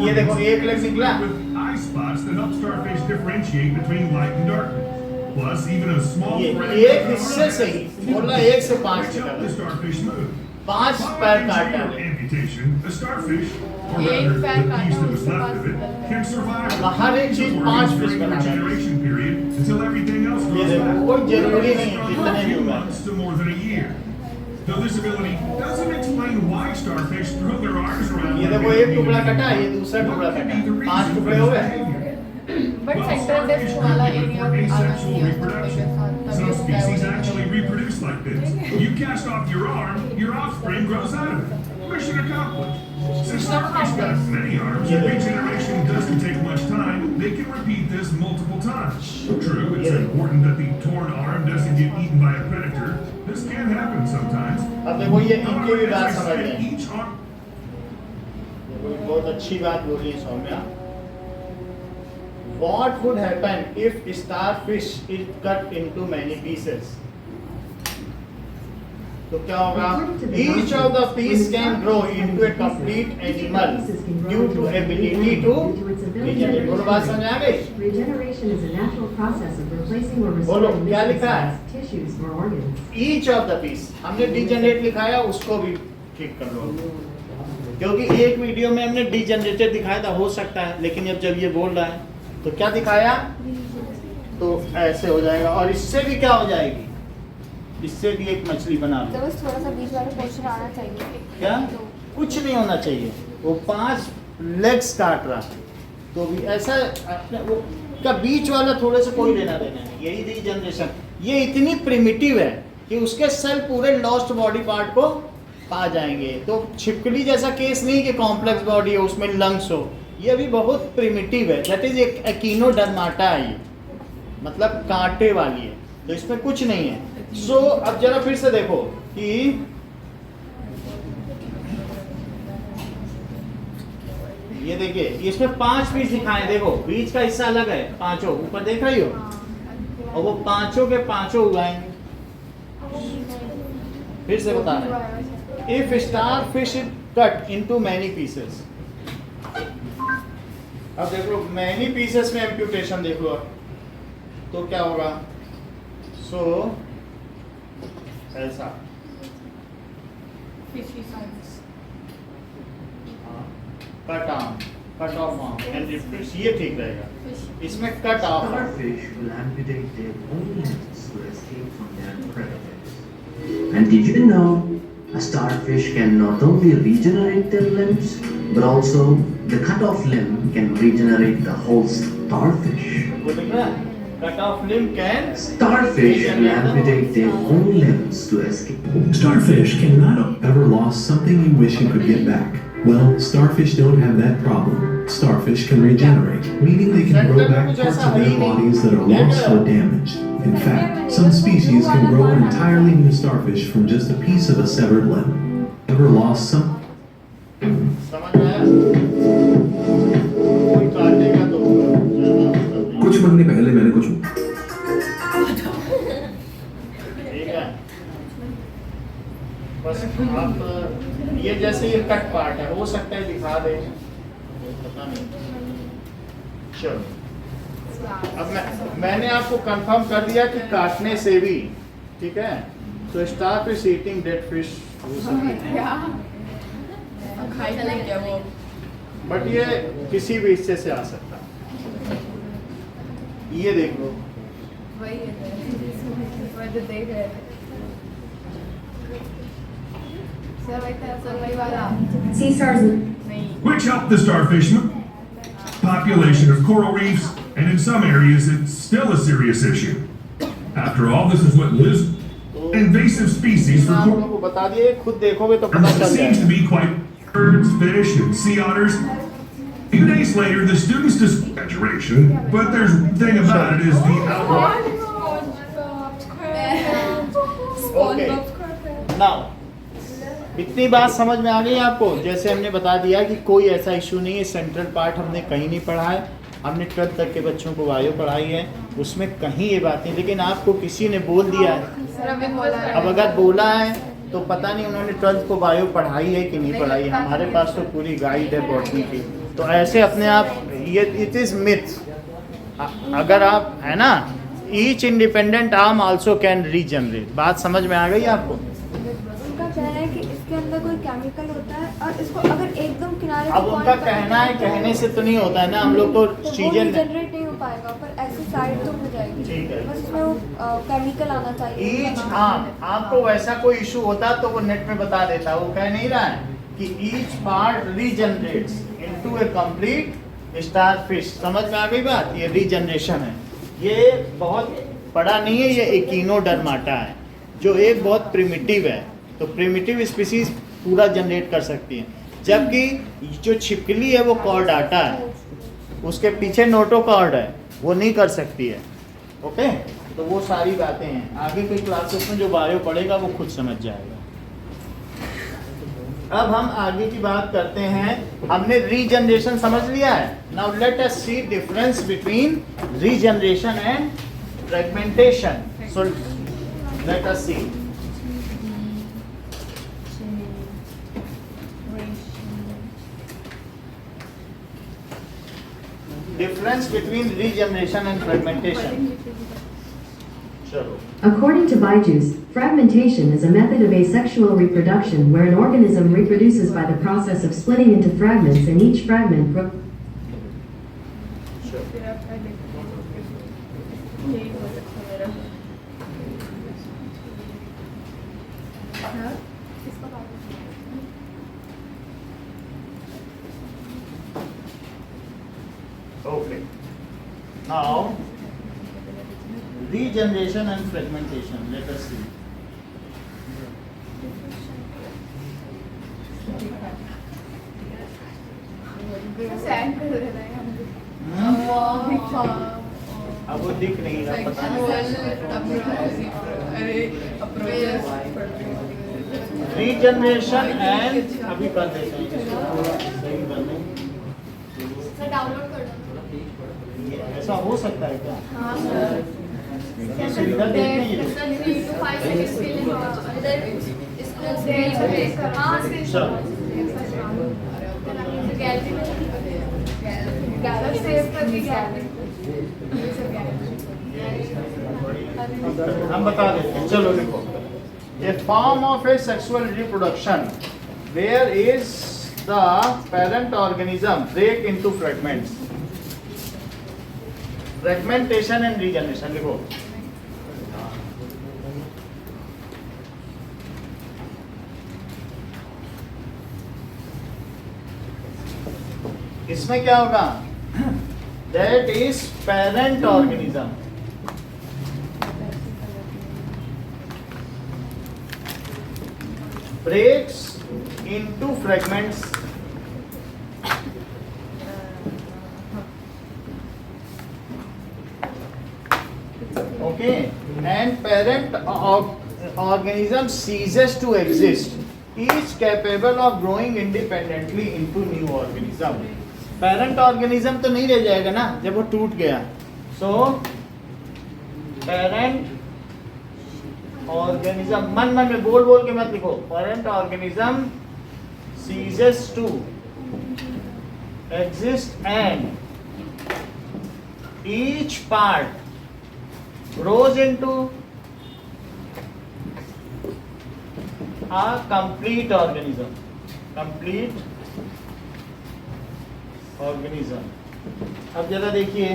ये देखो एक लेग निकला। Eye spots that help starfish differentiate between light and darkness. Plus, even a small ये fragment एक हिस्से से ही बोला 1 से 5 which help the starfish move. 5 पैर काट Following डाले। amputation, the starfish, or rather the piece that was left of it, can survive हर एक चीज 5 during फिश the बना डाले। regeneration period until everything else ये grows देखो back. कोई जरूरी नहीं From जितना a ही few होगा। months to more than a year. Though this ability doesn't explain why starfish throw their arms around ये like देखो they एक टुकड़ा do. कटा, ये दूसरा टुकड़ा What could कटा, be the 5 reason टुकड़े for हो this गए। behavior? But Well, central desk starfish वाला are एरिया known for आना asexual चाहिए reproduction. Some species actually reproduce like this. You cast off your arm, your offspring grows out of it. Mission accomplished. Since starfish got many arms and regeneration doesn't take much time, they can repeat this multiple times. True, it's important that the torn arm doesn't get eaten by a predator. This can happen sometimes. अब देखो ये इनकी However, भी as बात I समझ said, लें। each arm देखो बहुत अच्छी बात बोली है Saumya. What would happen if starfish is cut into many pieces? तो क्या होगा? Each of the piece can grow into a complete animal due to ability to regenerate। बोलो बात समझ आ गई? Regeneration is a natural process of replacing or बोलो, restoring क्या missing लिखा है? cells, tissues, or organs. Each of the piece हमने degenerate लिखाया, उसको भी ठीक कर लो, क्योंकि एक वीडियो में हमने डिजेनरेटेड दिखाया था, हो सकता है, लेकिन अब जब ये बोल रहा है तो क्या दिखाया, तो ऐसे हो जाएगा। और इससे भी क्या हो जाएगी, इससे भी एक मछली बना लो। तो बस थोड़ा सा बीच वाला पोर्शन आना चाहिए। क्या कुछ नहीं होना चाहिए, वो 5 लेग्स काट रहा है तो भी ऐसा अपने वो का बीच वाला थोड़े से कोई लेना देना नहीं। यही रीजनरेशन, ये इतनी प्रिमिटिव है कि उसके सेल पूरे लॉस्ट बॉडी पार्ट को पा जाएंगे। तो छिपकली जैसा केस नहीं कि कॉम्प्लेक्स बॉडी हो उसमें लंग्स हो, ये भी बहुत प्रिमिटिव है। दैट इज एक एकिनोडर्माटा है, ये मतलब कांटे वाली है, तो इसमें कुछ नहीं है। सो अब जरा फिर से देखो कि ये देखिए इसमें 5 पीस दिखाए, देखो बीच का हिस्सा अलग है, पांचों ऊपर देख रही हो, और वो पांचों के पांचों उगाएंगे। फिर से बता रहे हैं, if star fish is cut into many pieces. अब देख लो मैनी पीसेस में एम्प्यूटेशन देख लो, तो क्या होगा, सो ऐसा cut on, cut off on and refresh, ये ठीक रहेगा। इसमें cut off Starfish will amputate their own limbs to escape from their predators. And did you know a starfish can not only regenerate their limbs, but also the cut off limb can regenerate the whole starfish. वो दिख रहा है, cut off limb can Starfish will amputate their own limbs to escape. Starfish cannot ever lost something you wish you could get back. Well, starfish don't have that problem. Starfish can regenerate, meaning they can grow back parts of their bodies that are lost or damaged. In fact, some species can grow an entirely new starfish from just a piece of a severed limb. Ever lost some? समझ में आया? कोई काटेगा तो कुछ महीने पहले मैंने कुछ ठीक है, बस आप ये जैसे ये कट पार्ट है, हो सकता है दिखा दे, पता नहीं। चलो अब मैंने आपको कंफर्म कर दिया कि काटने से भी ठीक है, तो स्टारफिश ईटिंग डेड फिश हो सकती है, बट ये किसी भी हिस्से से आ सकता है। ये देख लो, Sea stars. Which helped the starfish population of coral reefs and in some areas it's still a serious issue. After all, this is what lives invasive species आप for लोगों को बता दिए, खुद देखोगे तो पता It चल seems to जाएगा। be quite birds, fish, and sea otters. A few days later, the students just exaggeration, but there's thing about it is the outline. Okay, now इतनी बात समझ में आ गई आपको? जैसे हमने बता दिया कि कोई ऐसा इशू नहीं है, सेंट्रल पार्ट हमने कहीं नहीं पढ़ा है, हमने 12th तक के बच्चों को बायो पढ़ाई है, उसमें कहीं ये बात नहीं, लेकिन आपको किसी ने बोल दिया है। अब अगर बोला है तो पता नहीं उन्होंने 12th को बायो पढ़ाई है कि नहीं पढ़ाई है, हमारे पास तो पूरी गाइड है बॉटनी की। तो ऐसे अपने आप ये इट इज़ मिथ। अगर आप है ना, each independent arm also can regenerate. बात समझ में आ गई आपको? उनका कहना है कि इसके अंदर कोई केमिकल होता है और इसको अगर एकदम किनारे अब उनका कहना है, कहने से तो नहीं होता है ना, हम लोग तो चीजें जनरेट नहीं हो पाएगा, पर ऐसी साइड तो हो जाएगी। ठीक है। बस उसमें वो केमिकल आना चाहिए। ईच आर्म, आपको वैसा कोई इशू होता तो वो नेट में बता देता। वो कह नहीं रहा है कि ईच पार्ट रीजनरेट्स इनटू ए कंप्लीट स्टारफिश। समझ में आ गई बात? ये रीजनरेशन है, ये बहुत बड़ा नहीं है, ये एकिनोडर्माटा है जो एक बहुत प्रिमिटिव है। तो प्रिमिटिव स्पीसीज पूरा जनरेट कर सकती है, जबकि जो छिपकली है वो कॉर्डाटा है, उसके पीछे नोटोकॉर्ड है, वो नहीं कर सकती है। ओके, तो वो सारी बातें हैं, आगे के क्लासेस में जो बायो पढ़ेगा वो खुद समझ जाएगा। अब हम आगे की बात करते हैं। हमने रीजनरेशन समझ लिया है। Now let us see difference between regeneration and fragmentation. So let us see. Difference between regeneration and fragmentation. According to Byju's, fragmentation is a method of asexual reproduction where an organism reproduces by the process of splitting into fragments, and each fragment Okay. Now, regeneration and fragmentation. Let us see. अब वो दिख नहीं रहा, पता नहीं। Regeneration and अभी कर देते हैं इसको सही करने। डाउनलोड कर दो। ऐसा हो सकता है क्या? हाँ सर। ये सुविधा देखते हैं ये लोग। 3 to 5 seconds के लिए इसको हाँ गैलरी में सेव कर दी गैलरी। हम बता देते हैं, चलो लिखो। A form of a sexual reproduction where is the parent organism break into fragments. Fragmentation and regeneration लिखो। इसमें क्या होगा? That is parent organism. Breaks into fragments. Okay, and parent organism ceases to exist. Each capable of growing independently into new organism. Parent organism तो नहीं रह जाएगा ना जब वो टूट गया। So parent organism, मन मन में बोल बोल के मत लिखो। Parent organism ceases to exist and each part grows into a complete organism. Complete organism. अब जरा देखिए,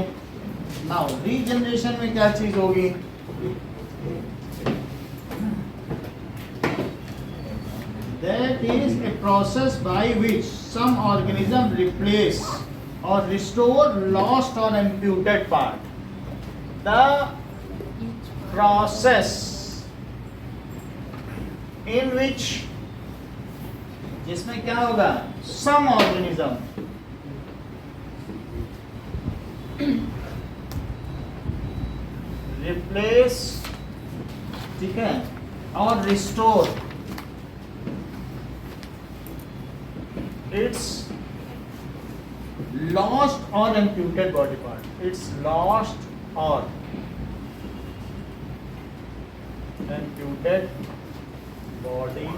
नाउ रीजनरेशन में क्या चीज होगी? That is a process by which some organism replace or restore lost or imputed part. The process in which, जिसमें क्या होगा, some organism replace, ठीक है, और restore its lost or imputed body part. It's lost or imputed body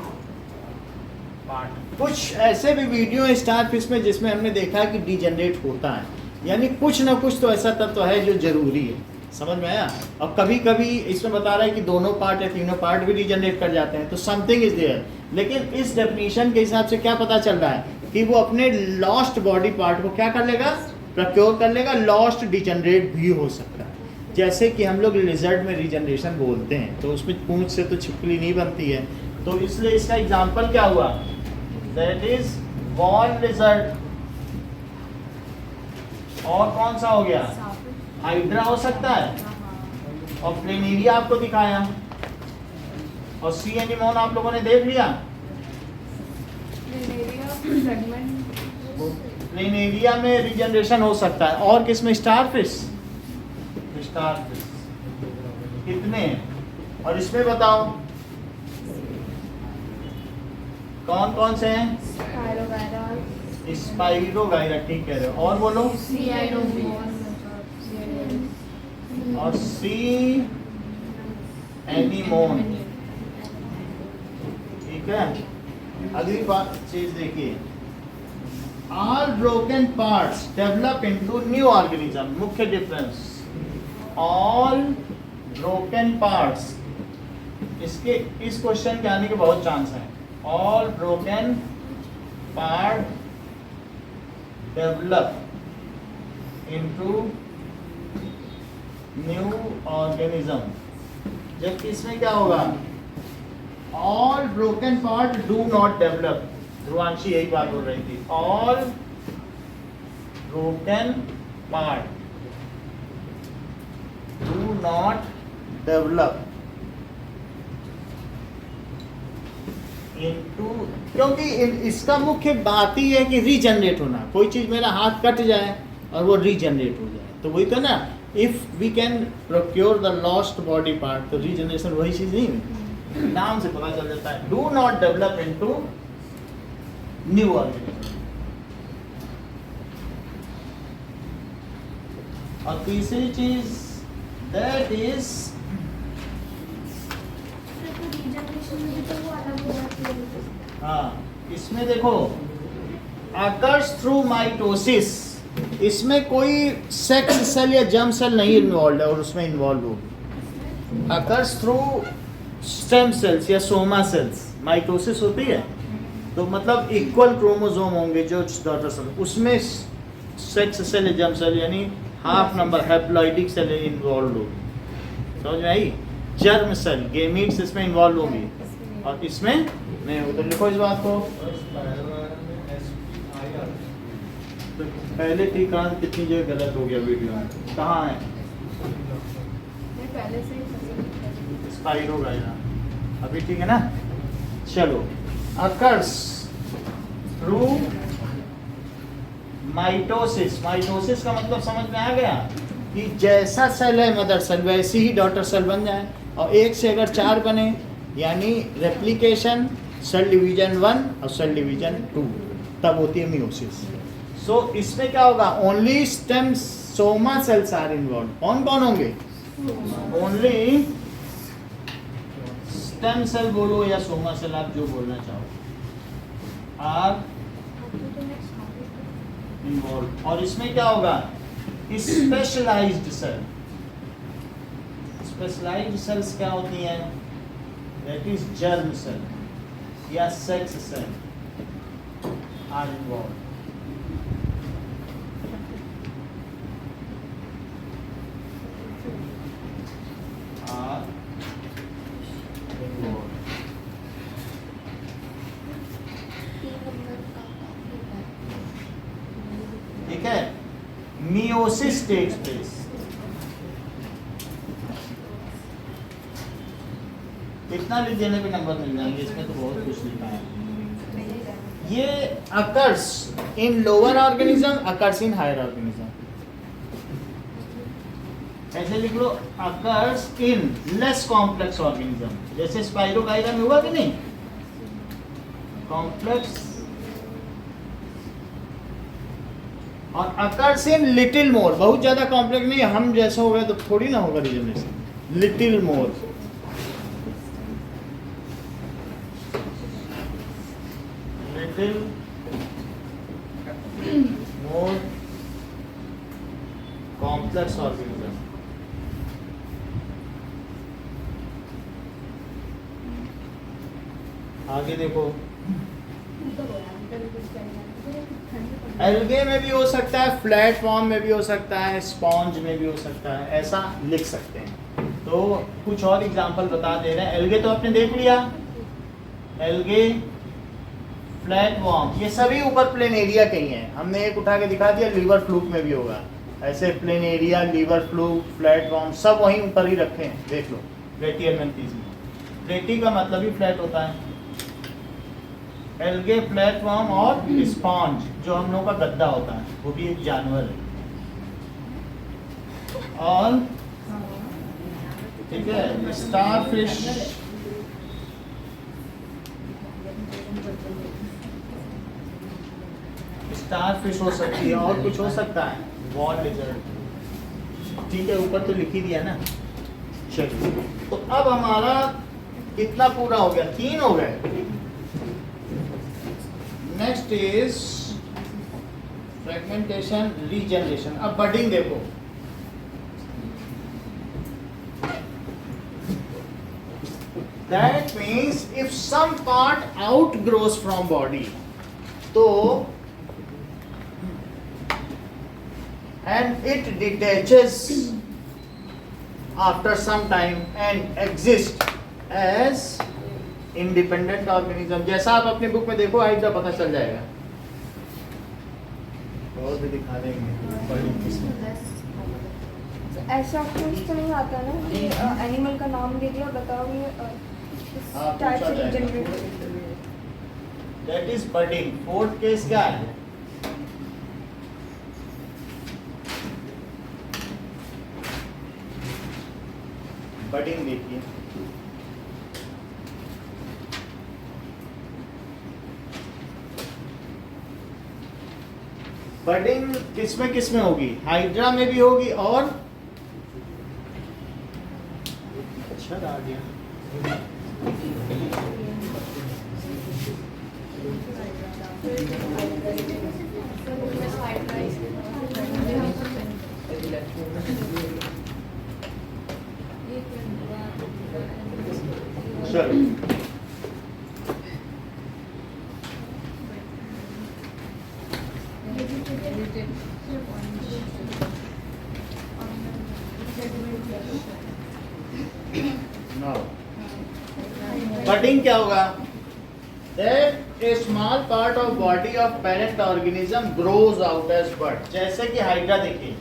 part. कुछ ऐसे भी video star fish में जिसमें हमने देखा कि डिजेनरेट होता है, यानी कुछ ना कुछ तो ऐसा तत्व है जो जरूरी है, समझ में आया। और कभी कभी इसमें बता रहा है कि दोनों पार्ट या तीनों पार्ट भी डिजेनरेट कर जाते हैं, तो समथिंग इज देयर। लेकिन इस डेफिनेशन के हिसाब से क्या पता चल रहा है कि वो अपने लॉस्ट बॉडी पार्ट को क्या कर लेगा, प्रोक्योर कर लेगा। लॉस्ट डिजेनरेट भी हो सकता है, जैसे कि हम लोग लिजर्ड में रीजनरेशन बोलते हैं, तो उसमें पूंछ से तो छिपकली नहीं बनती है, तो इसलिए इसका एग्जाम्पल क्या हुआ, दैट इज वॉल लिजर्ड। और कौन सा हो गया, हाइड्रा हो सकता है, और प्लेनेरिया आपको दिखाया, और सी एनीमोन आप लोगों ने देख लिया। प्लेनेरिया में रीजनरेशन हो सकता है, और किसमें, स्टारफिश, स्टारफिश कितने हैं, और इसमें बताओ कौन कौन से हैं, स्पाइरोगाइरा, ठीक कह रहे हो, और बोलो, और सी एनीमोन, ठीक है। अगली बात चीज देखिए, all broken parts develop into new organism. मुख्य डिफरेंस, ऑल ब्रोकन पार्ट्स, इसके इस क्वेश्चन के आने के बहुत चांस हैं। All broken part develop into new organism, जबकि इसमें क्या होगा, all broken part do not develop. Dhruvanshi यही बात बोल रही थी, all broken part do not develop into, क्योंकि इसका मुख्य बात ही है कि रीजनरेट होना। कोई चीज मेरा हाथ कट जाए और वो रीजनरेट हो जाए, तो वही तो ना, if we can procure the lost body part, तो रीजनरेशन वही चीज नहीं है, नाम से पता चल जाता है। Do not develop into new organism. और तीसरी चीज दैट इज, हाँ इसमें देखो, अकर्स थ्रू माइटोसिस, इसमें कोई सेक्स सेल या जर्म सेल नहीं इन्वॉल्व है, और उसमें इन्वॉल्व होगी। अकर्स थ्रू स्टेम सेल्स या सोमा सेल्स, माइटोसिस होती है तो मतलब इक्वल क्रोमोसोम होंगे जो डॉटर सेल, उसमें सेक्स सेल या जर्म सेल यानी हाफ नंबर हैप्लॉइडिक सेल इन्वॉल्व होगी, समझ में आई। जर्म सेल, गेमीट्स इसमें इन्वॉल्व होंगी, और इसमें नहीं। उधर लिखो इस बात को, तो पहले ठीक कहा, कितनी जगह गलत हो गया वीडियो में, कहाँ है, स्पाइरोगाइरा, अभी ठीक है ना। चलो, अकर्स थ्रू माइटोसिस, माइटोसिस का मतलब समझ में आ गया कि जैसा सेल है मदर सेल वैसी ही डॉटर सेल बन जाए, और एक से अगर 4 बने यानी रेप्लिकेशन, सेल डिवीजन 1 और सेल डिवीजन 2, तब होती है मियोसिस। सो इसमें क्या होगा, only stem soma cells are involve. कौन कौन होंगे, ओनली स्टेम सेल बोलो या सोमा सेल, आप जो बोलना चाहो, आर इन्वॉल्व। और इसमें क्या होगा, स्पेशलाइज्ड सेल, स्पेशलाइज्ड सेल्स क्या होती हैं, दैट इज जर्म सेल या सेक्स सेल आर इन्वॉल्व। ठीक है। meiosis takes place. इतना लिख देने पे नंबर मिल जाएंगे, इसमें तो बहुत कुछ लिखा है। ये occurs in lower organism, occurs in higher organism. ऐसे लिख लो, occurs in less complex organism, जैसे स्पाइरोगाइरा में हुआ कि नहीं, कॉम्प्लेक्स, और occurs in little more, बहुत ज्यादा कॉम्प्लेक्स नहीं, हम जैसा हो गया तो थोड़ी ना होगा regeneration, little more. Little more complex organism. आगे देखो, एल्गे में भी हो सकता है, फ्लैट फॉर्म में भी हो सकता है, स्पॉन्ज में भी हो सकता है, ऐसा लिख सकते हैं। तो कुछ और एग्जांपल बता दे रहे हैं। एल्गे तो आपने देख लिया, एल्गे, फ्लैट वॉर्म, ये सभी ऊपर प्लेनेरिया के ही हैं। हमने एक उठा के दिखा दिया, लीवर फ्लूक में भी होगा ऐसे, planaria, liver fluke, flatworm सब वहीं ऊपर ही रखे हैं, देख लो। प्लेटियलमेंथिस में प्लेटी का मतलब ही फ्लैट होता है। एल्गे, फ्लैट वॉर्म और स्पॉन्ज, जो हम लोगों का गद्दा होता है, वो भी एक जानवर है। और ठीक है, स्टारफिश, स्टारफिश हो सकती है, और कुछ हो सकता है, वॉल लिजर्ड। ठीक है, ऊपर तो लिख ही दिया ना। चलिए, तो अब हमारा कितना पूरा हो गया, 3 हो गए। Next is fragmentation, regeneration. अब बडिंग देखो, that means if some part outgrows from body, तो and it detaches after some time and exists as independent organism। जैसा आप अपने बुक में देखो, आइएगा पता चल जाएगा, और भी दिखा देंगे। ऐसा कुछ तो नहीं आता ना कि एनिमल का नाम दे दिया, बताओ ये टाइप से generate. That is budding. Fourth case क्या है, बडिंग देखिए। बडिंग किस में होगी, हाइड्रा में भी होगी, और अच्छा आ गया, चलो बडिंग क्या होगा, that a small part of body of parent organism grows out as bud. जैसे कि हाइड्रा देखिए,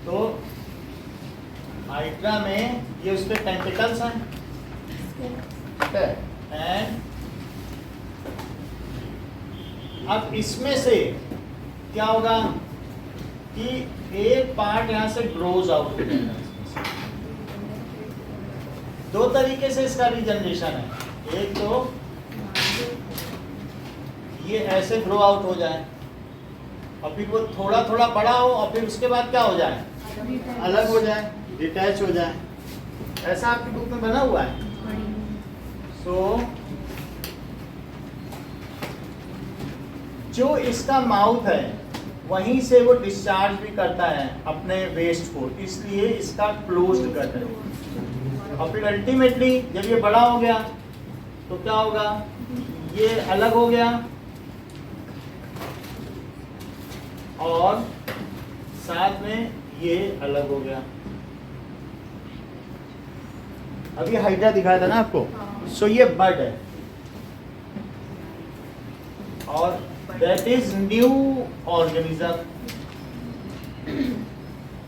तो हाइड्रा में ये उसके टेंटिकल्स हैं, एंड अब इसमें से क्या होगा कि एक पार्ट यहां से ग्रोज आउट हो जाएगा। दो तरीके से इसका रीजनरेशन है, एक तो ये ऐसे ग्रो आउट हो जाए, और फिर वो थोड़ा थोड़ा बड़ा हो, और फिर उसके बाद क्या हो जाए, अलग हो जाए, डिटैच हो जाए। ऐसा आपकी बुक में बना हुआ है। सो जो इसका माउथ है वहीं से वो डिस्चार्ज भी करता है अपने वेस्ट को, इसलिए इसका क्लोज्ड गट है। और फिर अल्टीमेटली जब ये बड़ा हो गया तो क्या होगा, ये अलग हो गया और साथ में ये अलग हो गया। अभी हाइड्रा दिखाया था ना आपको, सो ये बर्ड है और दैट इज न्यू ऑर्गेनिज्म।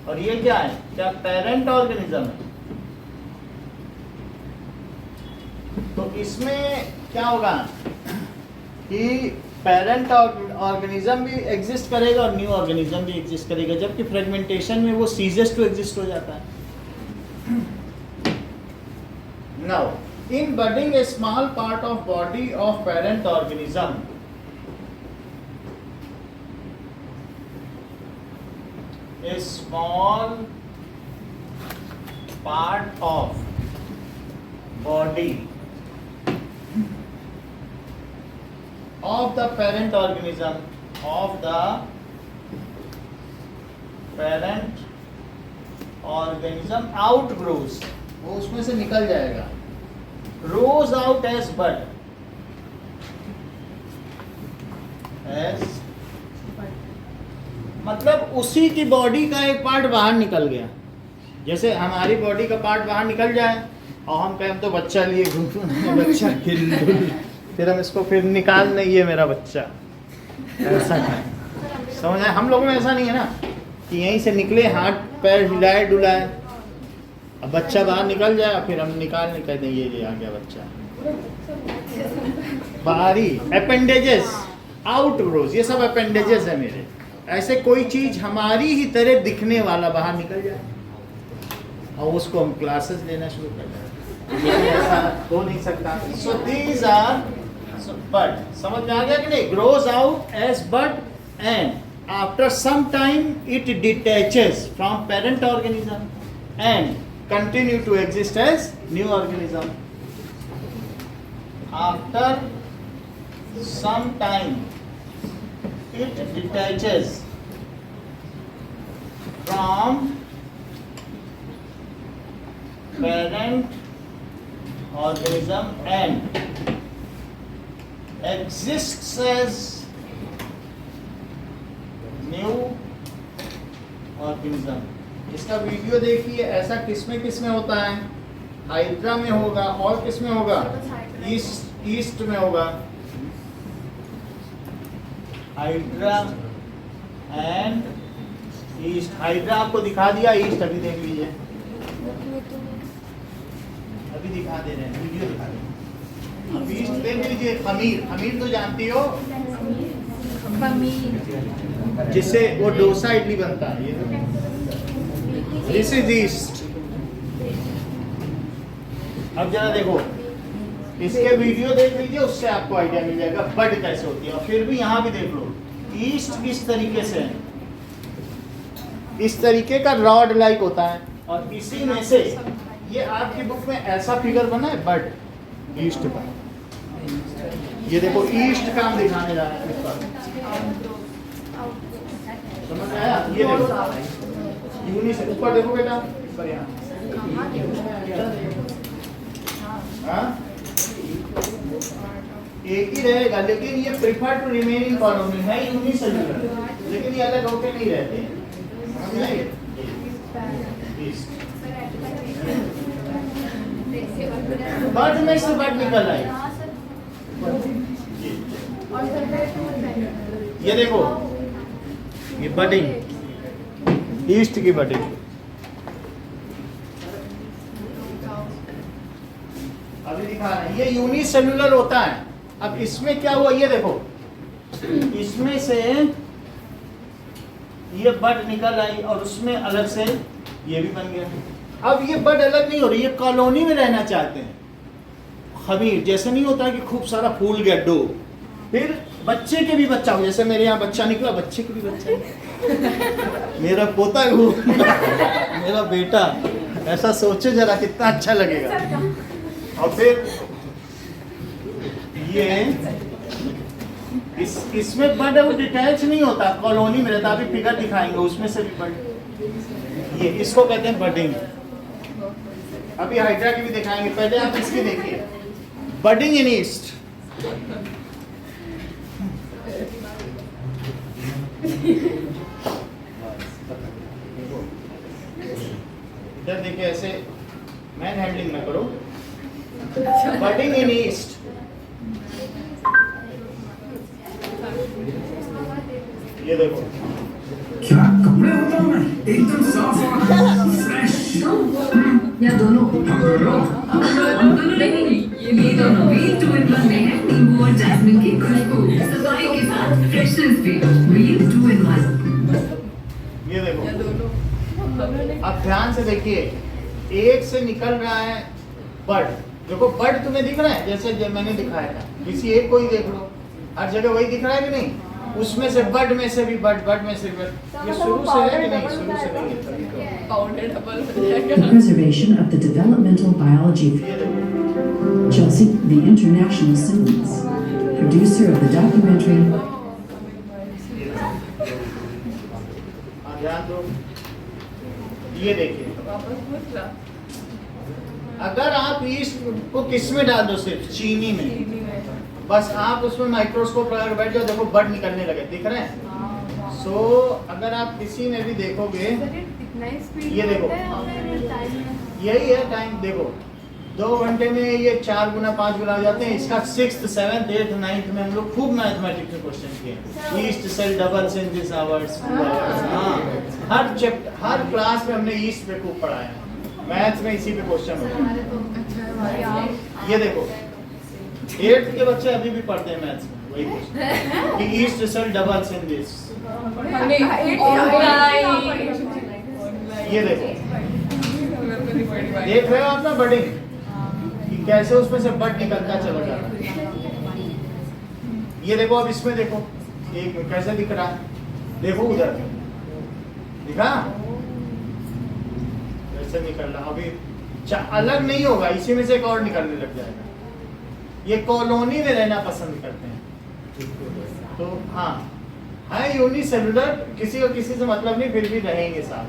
और ये क्या है, क्या पेरेंट ऑर्गेनिज्म है। तो इसमें क्या होगा कि पेरेंट ऑर्गेनिज्म भी एग्जिस्ट करेगा और न्यू ऑर्गेनिज्म भी एग्जिस्ट करेगा, जबकि फ्रेगमेंटेशन में वो सीजेस टू एग्जिस्ट हो जाता है। Now in budding A small part of body of parent organism a small part of body of the parent organism outgrows, वो उसमें से निकल जाएगा, grows out as bud, मतलब उसी की बॉडी का एक पार्ट बाहर निकल गया। जैसे हमारी बॉडी का पार्ट बाहर निकल जाए और हम कहें हम तो बच्चा लिए बच्चा फिर हम इसको फिर निकाल नहीं है मेरा बच्चा, ऐसा है समझ आए। हम लोगों में ऐसा नहीं है ना कि यहीं से निकले, हाथ पैर हिलाए डुलाए, अब बच्चा बाहर निकल जाए फिर हम निकाल नहीं कहते ये आ गया बच्चा। बाहरी अपेंडेजेस, आउटग्रोज, ये सब अपेंडेजेस है मेरे। ऐसे कोई चीज हमारी ही तरह दिखने वाला बाहर निकल जाए और उसको हम क्लासेस लेना शुरू कर दें, ऐसा हो नहीं सकता। सो दीज आर बड, समझ में आ गया कि नहीं? Grows out as bud and after some time it detaches from parent organism and continue to exist as new organism. After some time it detaches from parent organism and exists as new organism। इसका video देखिए, ऐसा किसमें होता है? Hydra में होगा और किसमें होगा? ईस्ट में होगा। हाइड्रा एंड ईस्ट, हाइड्रा आपको दिखा दिया, ईस्ट अभी देख लीजिए, अभी दिखा दे रहे हैं, वीडियो दिखा रहे हैं। अब ईस्ट देख लीजिए, खमीर, खमीर तो जानती हो, जिससे वो डोसा इडली बनता है, ये दिस इज ईस्ट। अब जरा देखो, इसके वीडियो देख लीजिए, उससे आपको आइडिया मिल जाएगा बड कैसे होती है। और फिर भी यहाँ भी देख लो, ईस्ट इस तरीके से है, इस तरीके का रॉड लाइक होता है, और इसी में से ये आपकी बुक में ऐसा फिगर बना है बड ईस्ट का। ये देखो ईस्ट का हम दिखाने जा रहे हैं, समझ में आया? ये देखो यूनि से ऊपर देखो बेटा, ऊपर यहाँ, हाँ एक ही रहेगा, लेकिन ये prefer to remain in colony है, यूनिसेल्युलर, लेकिन ये अलग होके नहीं रहते हैं। बड में से बड निकल आई, ये देखो, ये बडिंग, ईस्ट की बडिंग। अभी दिखा रहे हैं, ये यूनिसेल्युलर होता है। अब इसमें क्या हुआ, ये देखो, इसमें से ये बड निकल आई और उसमें अलग से ये भी बन गया। अब ये बड अलग नहीं हो रही, ये कॉलोनी में रहना चाहते हैं। खमीर जैसे नहीं होता कि खूब सारा फूल गया डो, फिर बच्चे के भी बच्चा हो, जैसे मेरे यहाँ बच्चा निकला, बच्चे के भी बच्चा, मेरा पोता है वो मेरा बेटा, ऐसा सोचो जरा कितना अच्छा लगेगा। और फिर ये इसमें बड वो डिटैच नहीं होता, कॉलोनी में रहता। अभी फिगर दिखाएंगे, उसमें से भी बड, ये इसको कहते हैं बडिंग। अभी हाइड्रा की भी दिखाएंगे, पहले आप इसकी देखिए, बडिंग इन ईस्ट। इधर देखिए, ऐसे मैन हैंडलिंग ना करो, बडिंग इन ईस्ट। ये देखो, क्या कपड़े होता हूँ मैं? एकदम साफ और फ्रेश। या दोनों? दोनों नहीं, ये दोनों भी 2-in-1 में है। नींबू और जैस्मिन की खुशबू, सफाई के साथ फ्रेशनेस भी। Real 2-in-1। ये देखो, अब ध्यान से देखिए, एक से निकल रहा है बड। देखो बड तुम्हें दिख रहा है, जैसे मैंने दिखाया था, किसी एक को ही देख लो, हर जगह वही दिख रहा है कि नहीं? उसमें से बड में से भी बड, बड में से बड, ये शुरू से है कि नहीं? शुरू से नहीं है। The preservation of the developmental biology. Chelsea, the international symbols, producer of the documentary. ध्यान दो, ये देखिए, अगर आप ईस्ट को किस में डाल दो, सिर्फ चीनी में, बस आप उसमें माइक्रोस्कोप लगा के बैठ जाओ, देखो बड निकलने लगे, दिख रहे हैं? सो अगर आप किसी में भी देखोगे, ये देखो, यही है टाइम, देखो 2 घंटे में ये 4 गुना 5 गुना हो जाते हैं। इसका 6th 7th 8th 9th में हम लोग खूब मैथमेटिक्स में क्वेश्चन किए। Yeast cell doubles in this hours, हर चैप्टर हर क्लास में हमने ईस्ट पे खूब पढ़ाया। मैथ्स में इसी पे क्वेश्चन होता है। ये देखो 8th के बच्चे अभी भी पढ़ते हैं मैथ्स में वही क्वेश्चन कि yeast cell doubles in this. ये देखो, देख रहे हो आप ना बडिंग कि कैसे उसमें से बड निकलता चला जा रहा है। ये देखो, अब इसमें देखो एक कैसे दिख रहा है, देखो उधर दिखा कैसे निकल रहा। अभी अलग नहीं होगा, इसी में से एक और निकलने लग जाएगा। ये कॉलोनी में रहना पसंद करते हैं, तो हाँ है यूनिसेलुलर, किसी को किसी से मतलब नहीं, फिर भी रहेंगे साथ।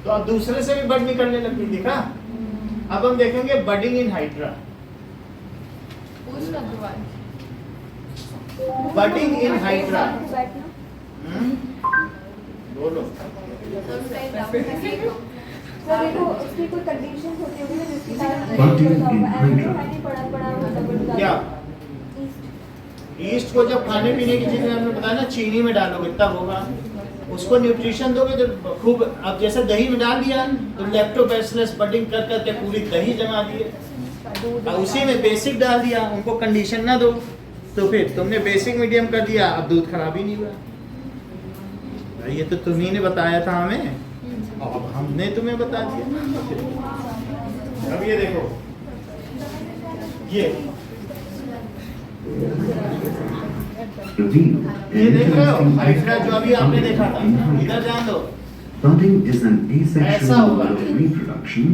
तो अब दूसरे से भी बड निकलने लगी, दिखा? अब हम देखेंगे budding in hydra. Budding in hydra, बोलो। सर देखो, उसकी कोई कंडीशंस होती होगी ना, जिसके Budding in कारण क्या? ईस्ट को जब खाने पीने की चीजें हमने बताया ना, चीनी में डालोगे तब होगा। उसको न्यूट्रिशन दोगे तो खूब, अब जैसे दही में डाल दिया तो लैक्टोबैसिलस बडिंग कर करके पूरी दही जमा दिए, और उसी में बेसिक डाल दिया, उनको कंडीशन ना दो तो फिर तुमने बेसिक मीडियम कर दिया, अब दूध खराब ही नहीं हुआ। ये तो तुम्ही ने बताया था हमें, अब हमने तुम्हें बता दिया। अब ये देखो, ये देख रहे हो हाइड्रा जो अभी आपने देखा था, इधर ध्यान दो। Budding is an asexual mode of reproduction,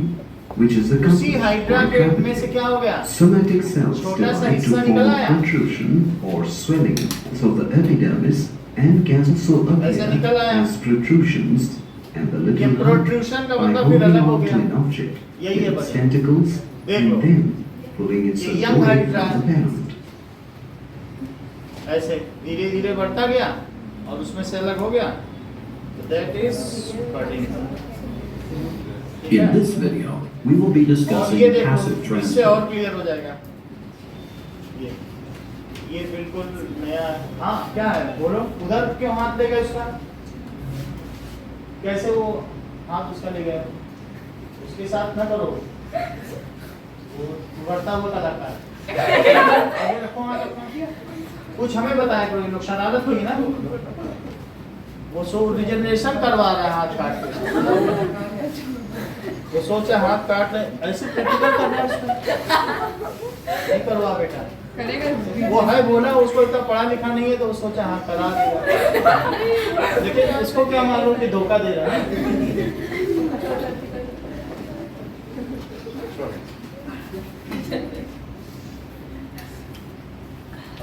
which is उसी हाइड्रा के में accompanied से क्या हो गया? somatic cells छोटा सा divide हिस्सा to निकल form आया। protrusion or swelling, so the epidermis and can also ऐसा निकल appear आया। as protrusions, and the ये little प्रोट्रूशन का by मतलब फिर holding अलग हो on to गया। an object यही है with its बड़े। tentacles देख लो। and then pulling its ये young away hydra from the parent. ऐसे धीरे धीरे बढ़ता गया और उसमें से अलग हो गया, तो that is budding. In this video, we will be और discussing ये passive देखो, इससे और transfer. क्लियर हो जाएगा। ये बिल्कुल नया। हाँ क्या है, बोलो। उधर क्यों हाथ ले गए उसका? कैसे वो हाथ उसका ले गया? उसके साथ ना करो, वो बढ़ता हुआ लगता है। आगे रखो, हाथ रखो। कुछ हमें बताया करो, लोग शरारत हुई ना, वो सो रिजनरेशन करवा रहा है हाथ काट के, वो सोचा हाथ काट ले, ऐसे प्रैक्टिकल करना है उसको, नहीं करवा बेटा। वो है बोला, उसको इतना पढ़ा लिखा नहीं है, तो वो सोचा हाँ करा देगा, लेकिन इसको क्या मालूम कि धोखा दे रहा है।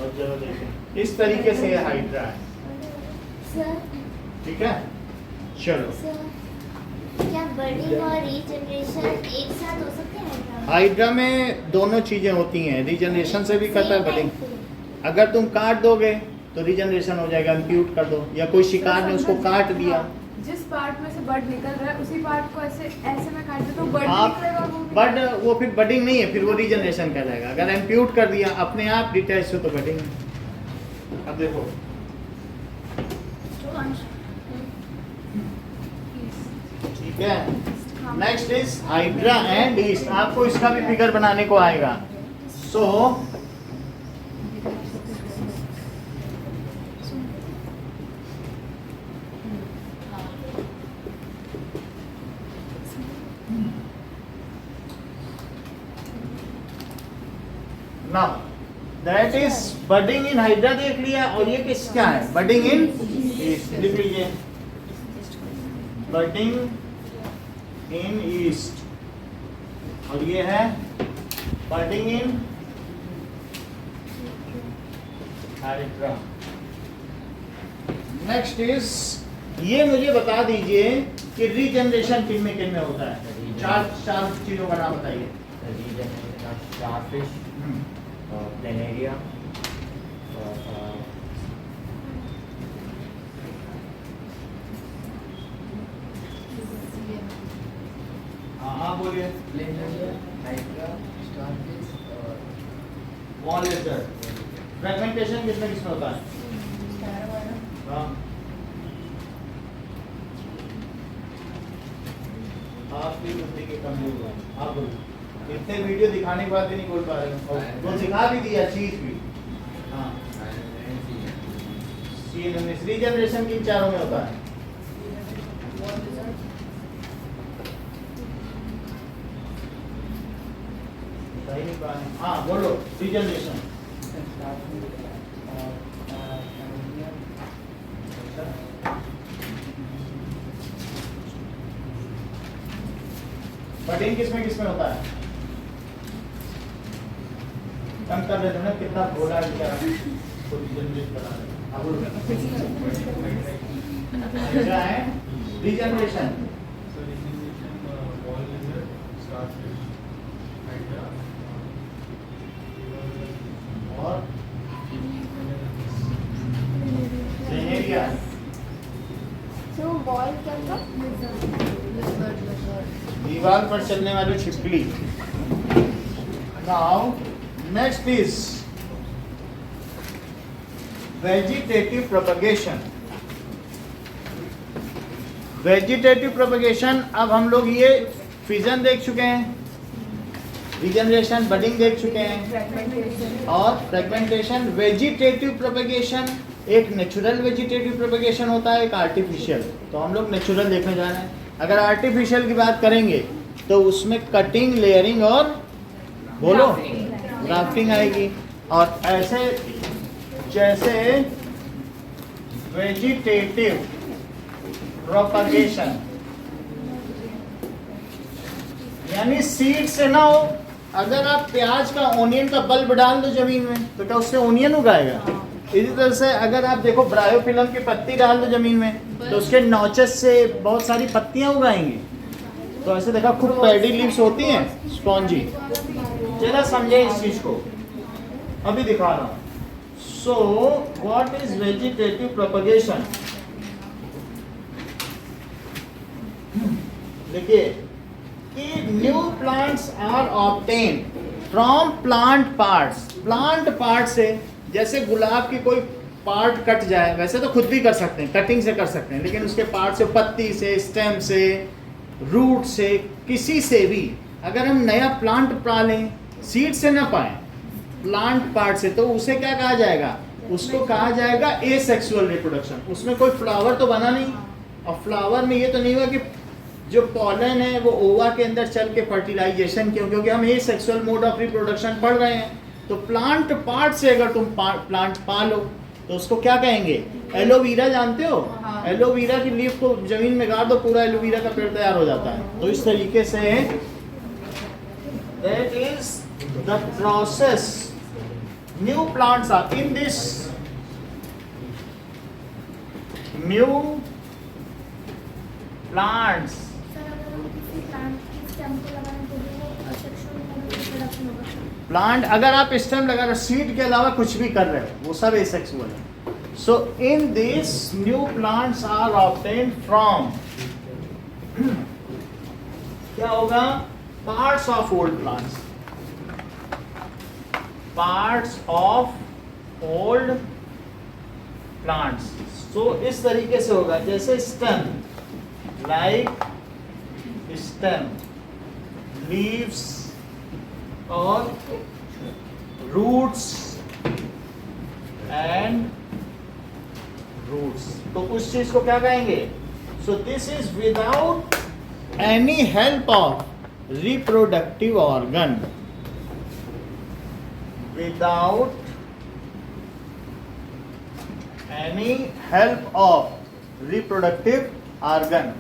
और चलो देखें, इस तरीके से ये हाइड्रा है, ठीक है। चलो, क्या बडिंग और रीजनरेशन एक साथ हो सकते हैं? हाइड्रा में दोनों चीजें होती हैं, रीजनरेशन से भी करता है बडिंग। अगर तुम काट दोगे तो रीजनरेशन हो जाएगा, इम्प्यूट कर दो, या कोई शिकार ने उसको काट दिया, जिस पार्ट में से बड निकल रहा है उसी पार्ट को ऐसे ऐसे में काट दे तो बड आप निकलेगा वो। बड वो फिर बडिंग नहीं है, फिर वो रीजनरेशन कहलाएगा। अगर इम्प्यूट कर दिया अपने आप डिटैच हो तो बडिंग है। अब देखो ठीक है। Next is hydra and east. आपको इसका भी फिगर बनाने को आएगा। So now that is budding in hydra देख लिया, और ये किसका है? बडिंग इन ईस्ट। लिख लीजिए बडिंग इन ईस्ट, और ये है budding in hydra. Next is, ये मुझे बता दीजिए कि रीजनरेशन किन में होता है? चार चीजों का नाम बताइए। starfish, planaria, हाँ बोलिए। Wall laser. फ्रेगमेंटेशन किसमें होता है? हाँ। आपकी बुद्धि की कमजोर है। आप बोलिए। इतने वीडियो दिखाने के बाद भी नहीं बोल पा रहे हो। वो दिखा भी दिया चीज भी। हाँ। रीजनरेशन किन चारों में होता है? सही नहीं पा रहे। हाँ बोलो। रीजनरेशन बडिंग किसमें होता है? कम कर देते ना, कितना बोला है बेचारा, कोई रीजनरेट बना दे। अब क्या है रीजनरेशन? और प्लेनेरिया। So ball क्या था? दीवार पर चलने वाली छिपकली। Now next is vegetative propagation. Vegetative propagation, अब हम लोग ये फिजन देख चुके हैं, रीजनरेशन, बडिंग देख चुके हैं, और फ्रेगमेंटेशन। वेजिटेटिव प्रोपगेशन, एक नेचुरल वेजिटेटिव प्रोपगेशन होता है, एक आर्टिफिशियल। तो हम लोग नेचुरल देखने जा रहे हैं। अगर आर्टिफिशियल की बात करेंगे तो उसमें कटिंग, लेयरिंग और बोलो ग्राफ्टिंग आएगी। और ऐसे जैसे वेजिटेटिव प्रोपगेशन, यानी सीड से ना हो। अगर आप प्याज का, ओनियन का बल्ब डाल दो जमीन में तो क्या उससे ओनियन उगाएगा? इसी तरह से अगर आप देखो ब्रायोफिल्म की पत्ती डाल दो जमीन में तो उसके नोचेस से बहुत सारी पत्तियां उगाएंगी। तो ऐसे देखा खूब पैडी लीव्स होती हैं, स्पॉन्जी। जरा समझे इस चीज को, अभी दिखा रहा हूं। So what is vegetative propagation? देखिए कि new plants are obtain from plant parts. Plant part से, जैसे गुलाब की कोई पार्ट कट जाए, वैसे तो खुद भी कर सकते हैं, कटिंग से कर सकते हैं, लेकिन उसके पार्ट से, पत्ती से, स्टेम से, रूट से, किसी से भी अगर हम नया प्लांट पालें, सीड से ना पाएं, प्लांट पार्ट से, तो उसे क्या कहा जाएगा? उसको कहा जाएगा एसेक्सुअल रिप्रोडक्शन। उसमें कोई फ्लावर तो बना नहीं, और फ्लावर में ये तो नहीं हुआ कि जो पॉलन है वो ओवा के अंदर चल के फर्टिलाइजेशन क्यों? क्योंकि हम एसेक्सुअल मोड ऑफ रिप्रोडक्शन पढ़ रहे हैं। तो प्लांट पार्ट से अगर तुम प्लांट पालो तो उसको क्या कहेंगे? एलोवीरा। जानते हो? हाँ। एलोवीरा की लीफ को जमीन में गाड़ दो, पूरा एलोवीरा का पेड़ तैयार हो जाता है। तो इस तरीके से that is the process. New plants are in this new plants. Plant अगर आप स्टेम लगा रहे हो, सीड के अलावा कुछ भी कर रहे हो, वो सब एसेक्सुअल है। So in this new plants are obtained from, क्या होगा? Parts of old plants. Parts of old plants. So इस तरीके से होगा, जैसे स्टेम, लाइक स्टेम, लीव्स और रूट्स एंड रूट्स। तो उस चीज को क्या कहेंगे? So this is without any help of reproductive organ, without any help of reproductive organ.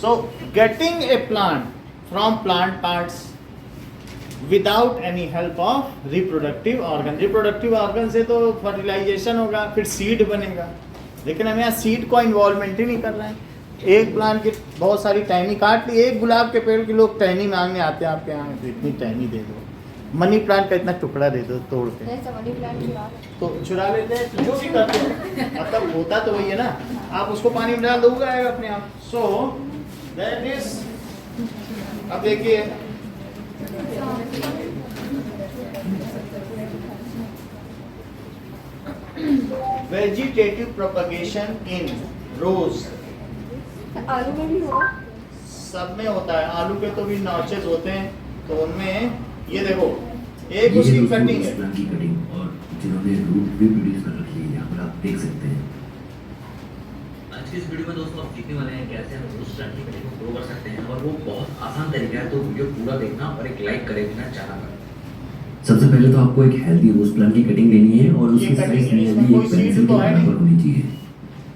So getting a plant from plant parts without any help of reproductive organ, reproductive organ से तो fertilisation होगा, फिर seed बनेगा, लेकिन हम यहाँ seed को involvement ही नहीं कर रहे हैं। एक प्लांट की बहुत सारी टहनी काट ली, एक गुलाब के पेड़ के लोग टहनी मांगने आते हैं आपके यहाँ, इतनी टहनी दे दो, मनी प्लांट का इतना टुकड़ा दे दो तोड़ के, तो चुरा लेते हैं, जो भी करते हैं, मतलब होता तो वही है ना, आप उसको पानी में डाल दो उगाएगा अपने आप। सो दैट इज, अब देखिए वेजिटेटिव प्रोपगेशन इन रोज, आलू में भी होगा, सब में होता है, आलू के तो भी नॉचेस होते हैं, तो उनमें ये देखो एक उसकी कटिंग है, की कटिंग, और जिन्होंने रूट भी प्रोड्यूस कर रखी है, यहाँ पर आप देख सकते हैं। आज की इस वीडियो में दोस्तों आप सीखने वाले हैं कैसे हम रोज प्लांट की कटिंग को ग्रो कर सकते हैं, और वो बहुत आसान तरीका है, तो वीडियो पूरा देखना और एक लाइक करे बिना चैनल पर। सबसे पहले तो आपको एक हेल्दी रोज प्लांट की कटिंग लेनी है और उसकी साइज नियरली एक पेंसिल के बराबर होनी चाहिए।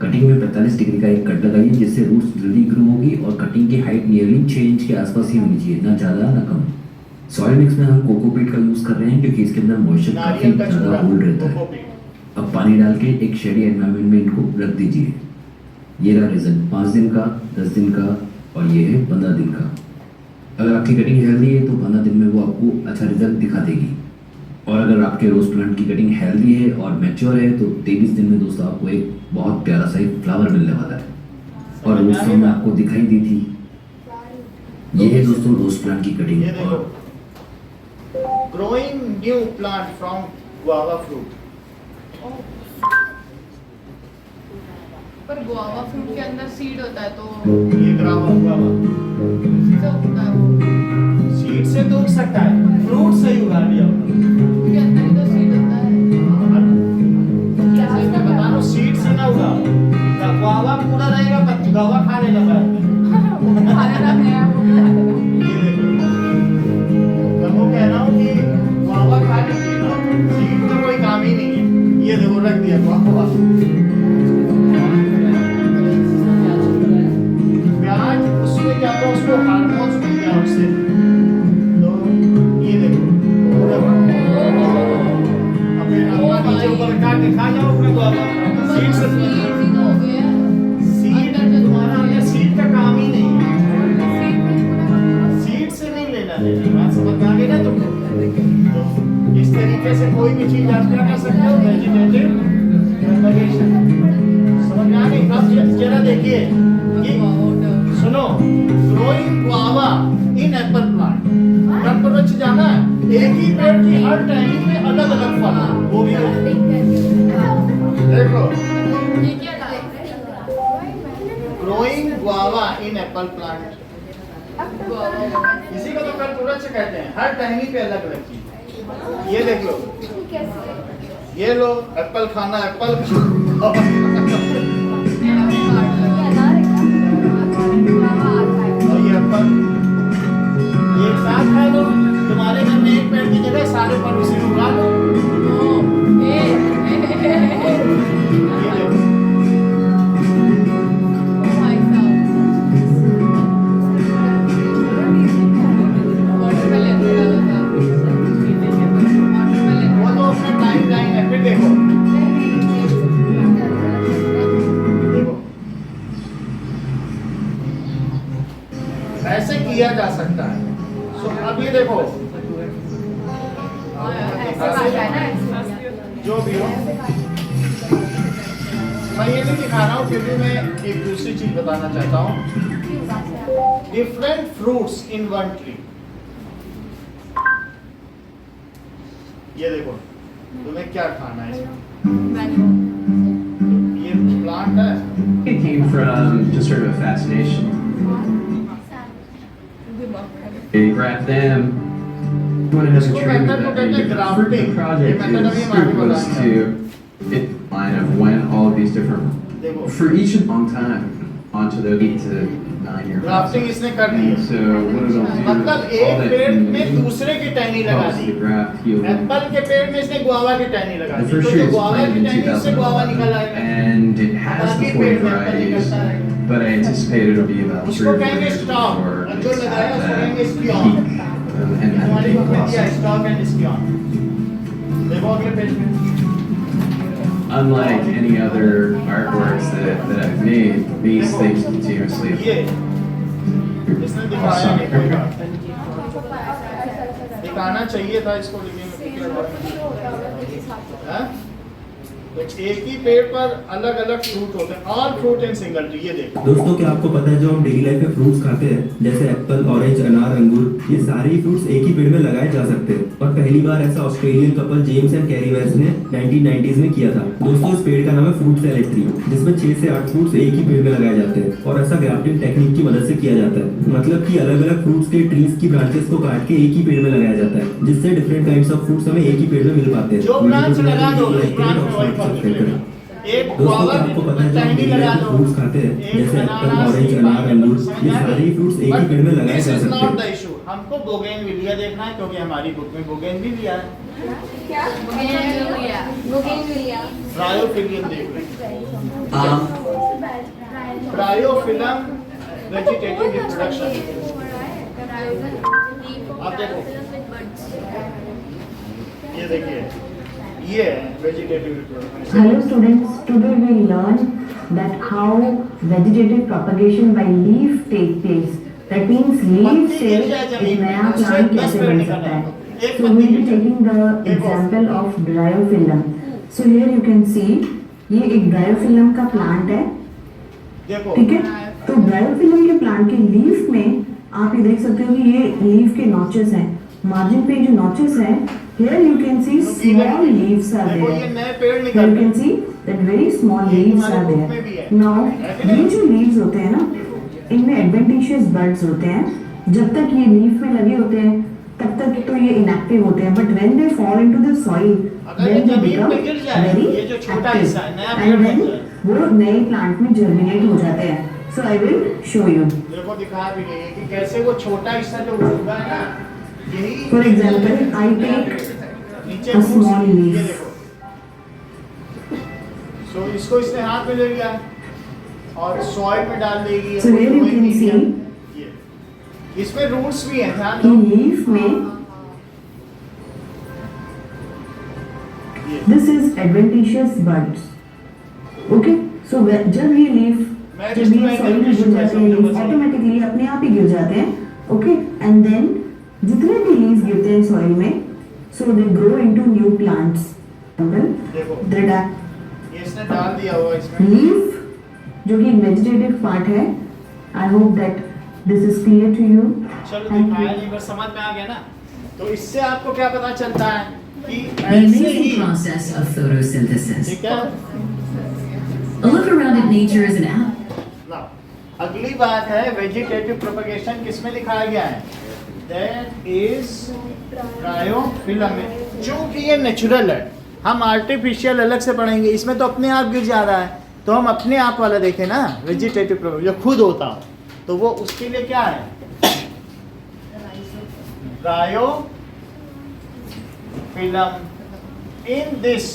कटिंग में 45 डिग्री का एक कट लगाइए, जिससे रूट्स जल्दी ग्रो होगी, और कटिंग की हाइट नियरली 6 इंच के आसपास ही होनी चाहिए, ना ज़्यादा ना कम। सॉइल मिक्स में हम कोकोपीट का यूज़ कर रहे हैं, क्योंकि इसके अंदर मॉइस्चर काफ़ी ज़्यादा होल्ड रहता है। अब पानी डाल के एक शेडी एनवायरनमेंट में इनको रख दीजिए। ये रहा रिजल्ट, 5 दिन का, 10 दिन का, और ये है 15 दिन का। अगर आपकी कटिंग हेल्दी है तो 15 दिन में वो आपको अच्छा रिजल्ट दिखा देगी, और अगर आपके रोज प्लांट की कटिंग हेल्दी है और मैच्योर है तो 23 दिन में दोस्तों आपको एक बहुत प्यारा सा एक फ्लावर मिलने वाला है। और रोज तो मैं आपको दिखाई दी थी, ये है दोस्तों रोज प्लांट की कटिंग। और growing new plant from guava fruit, पर गुआवा फ्रूट के अंदर सीड होता है, तो ये गुआवा उससे होता है, वो सीड से तो उग सकता है, फ्रूट से ही उगा दिया उसके अंदर ही तो सीड होता है। मैं बता रहा हूँ, सीड से ना उगा, गुआवा पूरा रहेगा, गुआवा खा लेगा वो कह रहा हूँ कि गुआवा खा लेगा, सीड तो कोई काम ही नहीं है। ये देखो रख दिया गुआवा, प्याज उसमें क्या था, उसको हार्मोन्स मिल गया उससे, तो ये देखो नीचे ऊपर काट के खा जाओ अपने गुआवा। सीड से सीड तुम्हारा ये सीड का काम ही नहीं है, सीड से नहीं लेना देना, बात समझ में आ गई ना तुमको? तो इस तरीके से कोई भी चीज आप क्या कर सकते हो, वेजिटेटिव प्रोपगेशन, समझ में आ गई? अब जरा देखिए कि सुनो, ग्रोइंग गुआवा इन एप्पल प्लांट, अप्रोच जाना है, एक ही पेड़ की हर टहनी में अलग अलग फल, वो भी देखो, ग्रोइंग गुआवा इन एप्पल प्लांट, इसी को तो कल्टुरच कहते हैं, हर टहनी पे अलग अलग चीज। ये देख लो, ये लो एप्पल खाना, एप्पल ये एप्पल एक साथ खा लो, तुम्हारे घर में एक पेड़ की जगह सारे फल उसी में उगा लो। वो तो उसमें टाइम लाइन है, फिर देखो ऐसे किया जा सकता है। सो अब ये देखो, जो भी हो, मैं ये नहीं दिखा रहा हूँ, फिर भी मैं एक दूसरी चीज बताना चाहता हूँ। Different fruits in one tree, ये देखो तुम्हें क्या खाना है इसमें? ये प्लांट है। It came from just sort of a fascination. They grabbed them. One of the इसको method को कहते हैं grafting। The project ये method अभी is हम आगे was बताएंगे। to get the line of when all of these different for each long time onto the 8 to 9 year grafting इसने कर दी है। So what it'll do मतलब is all एक that पेड़ food में दूसरे की टहनी लगा helps the. the graft heal. Apple के पेड़ में इसने गुआवा की टहनी लगा The दी, first तो tree जो was गुआवा planted की in टहनी उससे गुआवा निकल आएगा। and it has the 40 varieties, but I anticipate it'll be about 3 उसको or 4 कहेंगे years स्टॉक, before और जो it's लगाया at उसको that कहेंगे peak स्पियॉन। and that हमारे peak बुक में दिया है blossom. Stock and स्पियॉन। देखो अगले पेज में। Unlike any other artworks that I've made, these things continuously ये इसने दिखाया नहीं कोई बात। दिखाना चाहिए था इसको, लेकिन हाँ? एक ही पेड़ पर अलग अलग फ्रूट होते हैं, all fruit in single tree. ये देखो दोस्तों, क्या आपको पता है जो हम डेली लाइफ में फ्रूट्स खाते हैं जैसे एप्पल, ऑरेंज, अनार, अंगूर, ये सारे ही फ्रूट्स एक ही पेड़ में लगाए जा सकते हैं। और पहली बार ऐसा Australian couple James and Carrie West ने 1990s में किया था। दोस्तों, इस पेड़ का नाम है फ्रूट सैलेड ट्री, जिसमें 6 से 8 फ्रूट्स एक ही पेड़ में लगाए जाते हैं और ऐसा ग्राफ्टिंग टेक्निक की मदद से किया जाता है। मतलब कि अलग अलग फ्रूट्स के ट्रीज की ब्रांचेस को काट के एक ही पेड़ में लगाया जाता है, जिससे डिफरेंट काइंड्स ऑफ फ्रूट्स हमें एक ही पेड़ में मिल पाते हैं। जो ब्रांच लगा दो उस ब्रांच में वही फल निकलेगा। एक दोस्तों, गुआवा आपको पता है जो हम टहनी डेली लगा लाइफ में दो, फ्रूट्स खाते हैं जैसे एप्पल, ऑरेंज, अनार, अंगूर, ये सारे ही फ्रूट्स एक ही पेड़ में लगाए जा सकते नॉट द हैं। इशू। हमको बोगेनविलिया देखना है क्योंकि हमारी बुक में बोगेनविलिया है। क्या? बोगेनविलिया। ब्रायोफिलियम देख रहे हैं। Bryophyllum vegetative reproduction. आप देखो ये देखिए, ये vegetative reproduction. Hello students, today we learn that how vegetative propagation by leaf take place. That means leaf से एक नया plant कैसे बन सकता है. So we will be taking the example of Bryophyllum. So here you can see ये एक Bryophyllum का plant है, ठीक है? तो Bryophyllum के plant के leaf में आप ये देख सकते हो कि ये leaf के notches हैं. मार्जिन पे जो नॉचेस हैं, here you can see small leaves are there. Here you can see that very small leaves are there. Now ये जो leaves होते हैं ना, इनमें adventitious buds होते हैं. जब तक ये leaf में लगे होते हैं, तब तक तो ये inactive होते हैं. But when they fall into the soil, then they become very active. And then वो नए plant में germinate हो जाते हैं. So I will show you. देखो दिखा भी नहीं है कि कैसे वो छोटा हिस्सा जो होगा ना, For example, I take a small leaf. So इसको इसने हाथ में ले लिया और सॉइल में डाल देगी। So here you can see इसमें रूट्स भी हैं, ध्यान कि लीफ में this is adventitious buds. Okay, so जब ये लीफ जब ये सॉइल में गिर जाते हैं, लीफ ऑटोमेटिकली अपने आप ही गिर जाते हैं. Okay, and then जितने भी लीव्स गिरते हैं सॉइल में, so they grow into new plants. ये इसने डाल दिया हुआ इसमें। Leaf जो कि वेजिटेटिव पार्ट है. I hope that this is clear to you. चलो दिखाया नहीं, बस समझ में आ गया ना। तो इससे आपको क्या पता चलता है कि The ऐसे ही amazing process of photosynthesis. ठीक है। A look around at nature is an app. Now, अगली बात है वेजिटेटिव प्रोपगेशन किसमें दिखाया गया है? That is ब्रायोफिलम में। चूंकि ये नेचुरल है, हम आर्टिफिशियल अलग से पढ़ेंगे। इसमें तो अपने आप गिर जा रहा है, तो हम अपने आप वाला देखें ना, वेजिटेटिव प्रोपगेशन जो खुद होता हो, तो वो उसके लिए क्या है? ब्रायोफिलम इन दिस,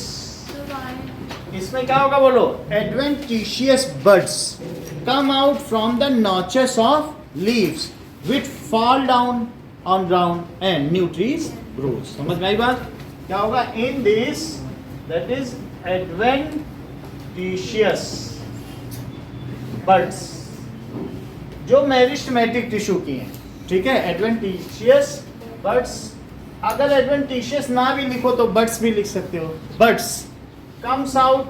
इसमें क्या होगा बोलो? Adventitious buds come out from the notches of leaves which fall down on ground and new trees grows. समझ में आई बात? क्या होगा? In this, that is adventitious buds जो मेरिस्टेमेटिक टिश्यू की हैं, ठीक है? एडवेंटिशियस buds, अगर एडवेंटिशियस ना भी लिखो तो buds भी लिख सकते हो. Buds comes out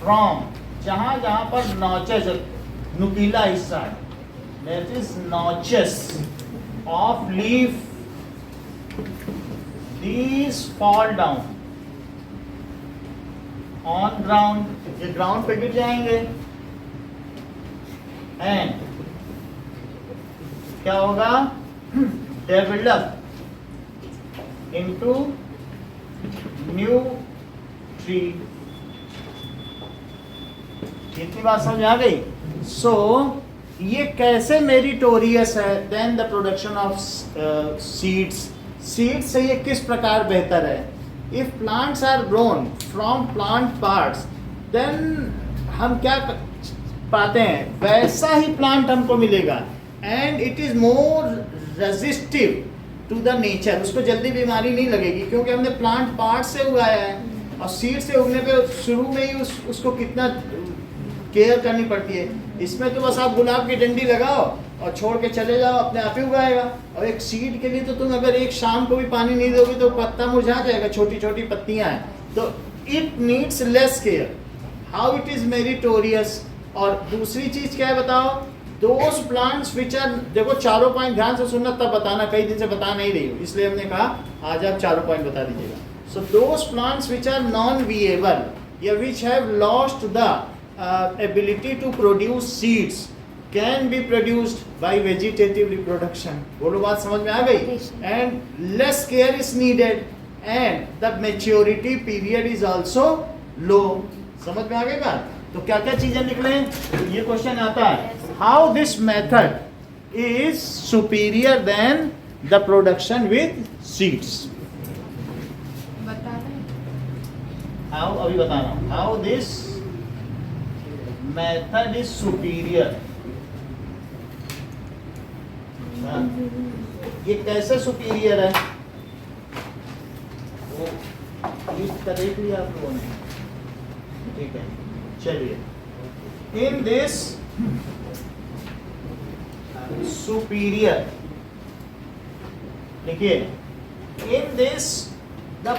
from जहां जहां पर नॉचेस, नुकीला हिस्सा है, that is notches of leaf these fall down on ground, ये ग्राउंड पे गिर जाएंगे, एंड क्या होगा, डेवलप इनटू न्यू ट्री। इतनी बात समझ आ गई? सो ये कैसे मेरिटोरियस है? Then the production of seeds, seeds से ये किस प्रकार बेहतर है? If plants are grown from plant parts, then हम क्या पाते हैं, वैसा ही प्लांट हमको मिलेगा, and it is more resistive to the nature. उसको जल्दी बीमारी नहीं लगेगी क्योंकि हमने प्लांट पार्ट से उगाया है, और सीड से उगने पे शुरू में ही उसको कितना केयर करनी पड़ती है। इसमें तो बस आप गुलाब की डंडी लगाओ और छोड़ के चले जाओ, अपने आप ही उगाएगा। और एक सीड के लिए तो तुम अगर एक शाम को भी पानी नहीं दोगे तो पत्ता मुरझा जाएगा, छोटी छोटी पत्तियां हैं, तो it needs less care. How it is meritorious. और दूसरी चीज क्या है बताओ, दोज प्लांट्स विच आर, देखो चारों पॉइंट ध्यान से सुनना तब बताना, कई दिन से बता नहीं रही हूँ इसलिए हमने कहा आज आप चारों पॉइंट बता दीजिएगा। So those plants which are non viable या which have lost the ability to produce seeds can be produced by vegetative reproduction। बोलो बात समझ में आ गई? and less care is needed and the maturity period is also low। समझ में आ गई बात? तो क्या क्या चीजें निकले, ये क्वेश्चन आता है, how this method is superior than the production with seeds। बता रहे how, अभी बता रहा हूँ, how this method is superior। ये कैसे सुपीरियर है, वो लिस्ट कर देख लिया आप लोगों ने, ठीक है। चलिए, इन दिस सुपीरियर, देखिए, in this the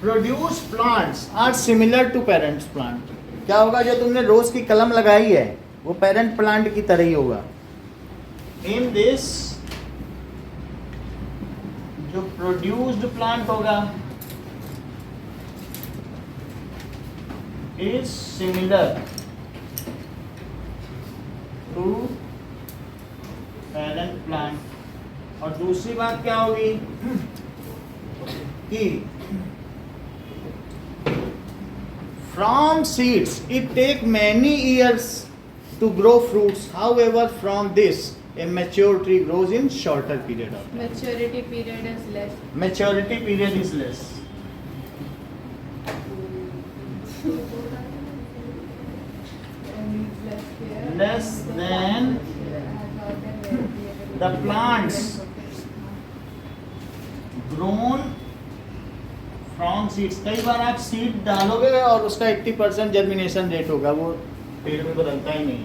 produce plants are similar to parents plant. क्या होगा, जो तुमने रोज की कलम लगाई है वो पेरेंट प्लांट की तरह ही होगा। इन दिस जो प्रोड्यूस्ड प्लांट होगा is similar to parent plant. और दूसरी बात क्या होगी कि from seeds it take many years to grow fruits, however from this a mature tree grows in shorter period of time। maturity period is less। maturity period is less। less than the plants grown from seeds. कई बार आप seed डालोगे और उसका 80% germination rate होगा, वो पेड़ में बदलता ही नहीं,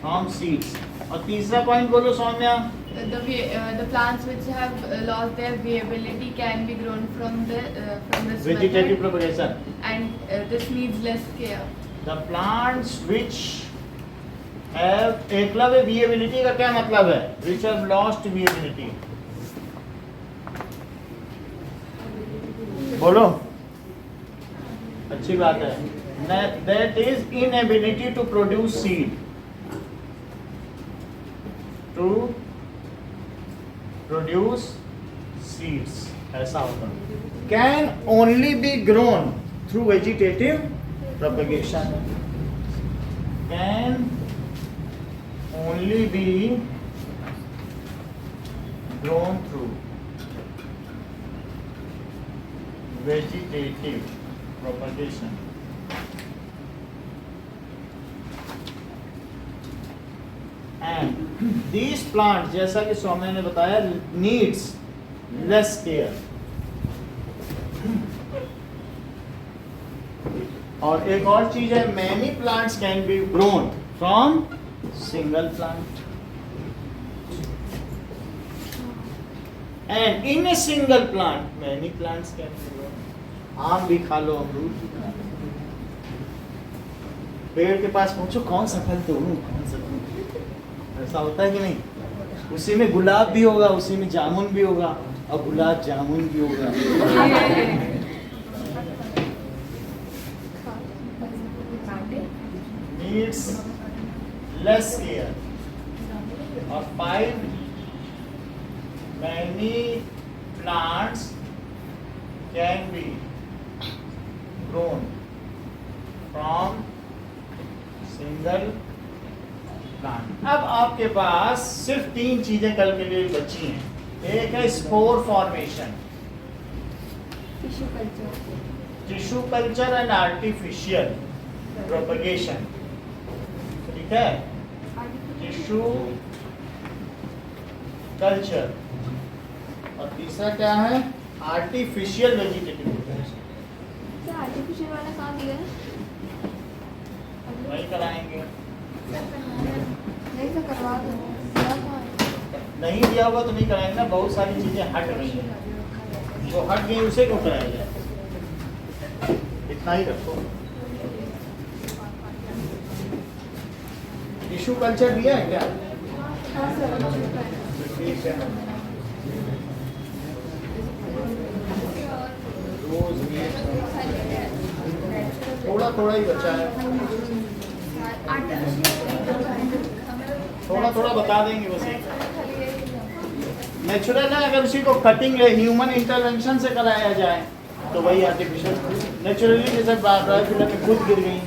फ्रॉम सीड्स। और तीसरा पॉइंट बोलो Saumya. The plants which have lost their viability can be grown from this vegetative method, propagation, and this needs less care। the plants which have Eklavya viability का क्या मतलब है, which have lost viability, बोलो, अच्छी बात है। That is inability to produce seed, to produce seeds, ऐसा होता है। Can only be grown through vegetative propagation, can only be grown through vegetative propagation। and these plants, जैसा कि सौम्या ने बताया, needs less care। और एक और चीज है, many plants can be grown from single plant, and in a single plant many plants can be grown। आम भी खा लो, अमरूद भी खा लो, पेड़ के पास पहुंचो, कौन सा फल तोड़ूं, कौन सा तोड़ूं, ऐसा होता है कि नहीं? उसी में गुलाब भी होगा, उसी में जामुन भी होगा, अब गुलाब जामुन भी होगा। नीड्स लेस केयर और 5 many plants can be grown from single plant। अब आपके पास सिर्फ 3 चीजें कल के लिए बची हैं। एक है spore formation, tissue culture and artificial propagation. ठीक है, टिश्यू कल्चर और तीसरा क्या है, आर्टिफिशियल वेजिटेटिव प्रोपगेशन। क्या आर्टिफिशियल वाला काम दिया है? वही कराएंगे। नहीं तो करवा दो। नहीं दिया होगा तो नहीं कराएंगे ना, बहुत सारी चीजें हट गई हैं, जो हट गई उसे क्यों कराया जाए। इतना ही रखो। टिश्यू कल्चर दिया है क्या? हाँ सर। ठीक है। रोज थोड़ा थोड़ा ही बचा है, थोड़ा थोड़ा बता देंगे बस। नेचुरल है, अगर उसी को कटिंग ह्यूमन इंटरवेंशन से कराया जाए तो वही आर्टिफिशियल। नेचुरली जैसे बायोफिलर में खुद गिर गई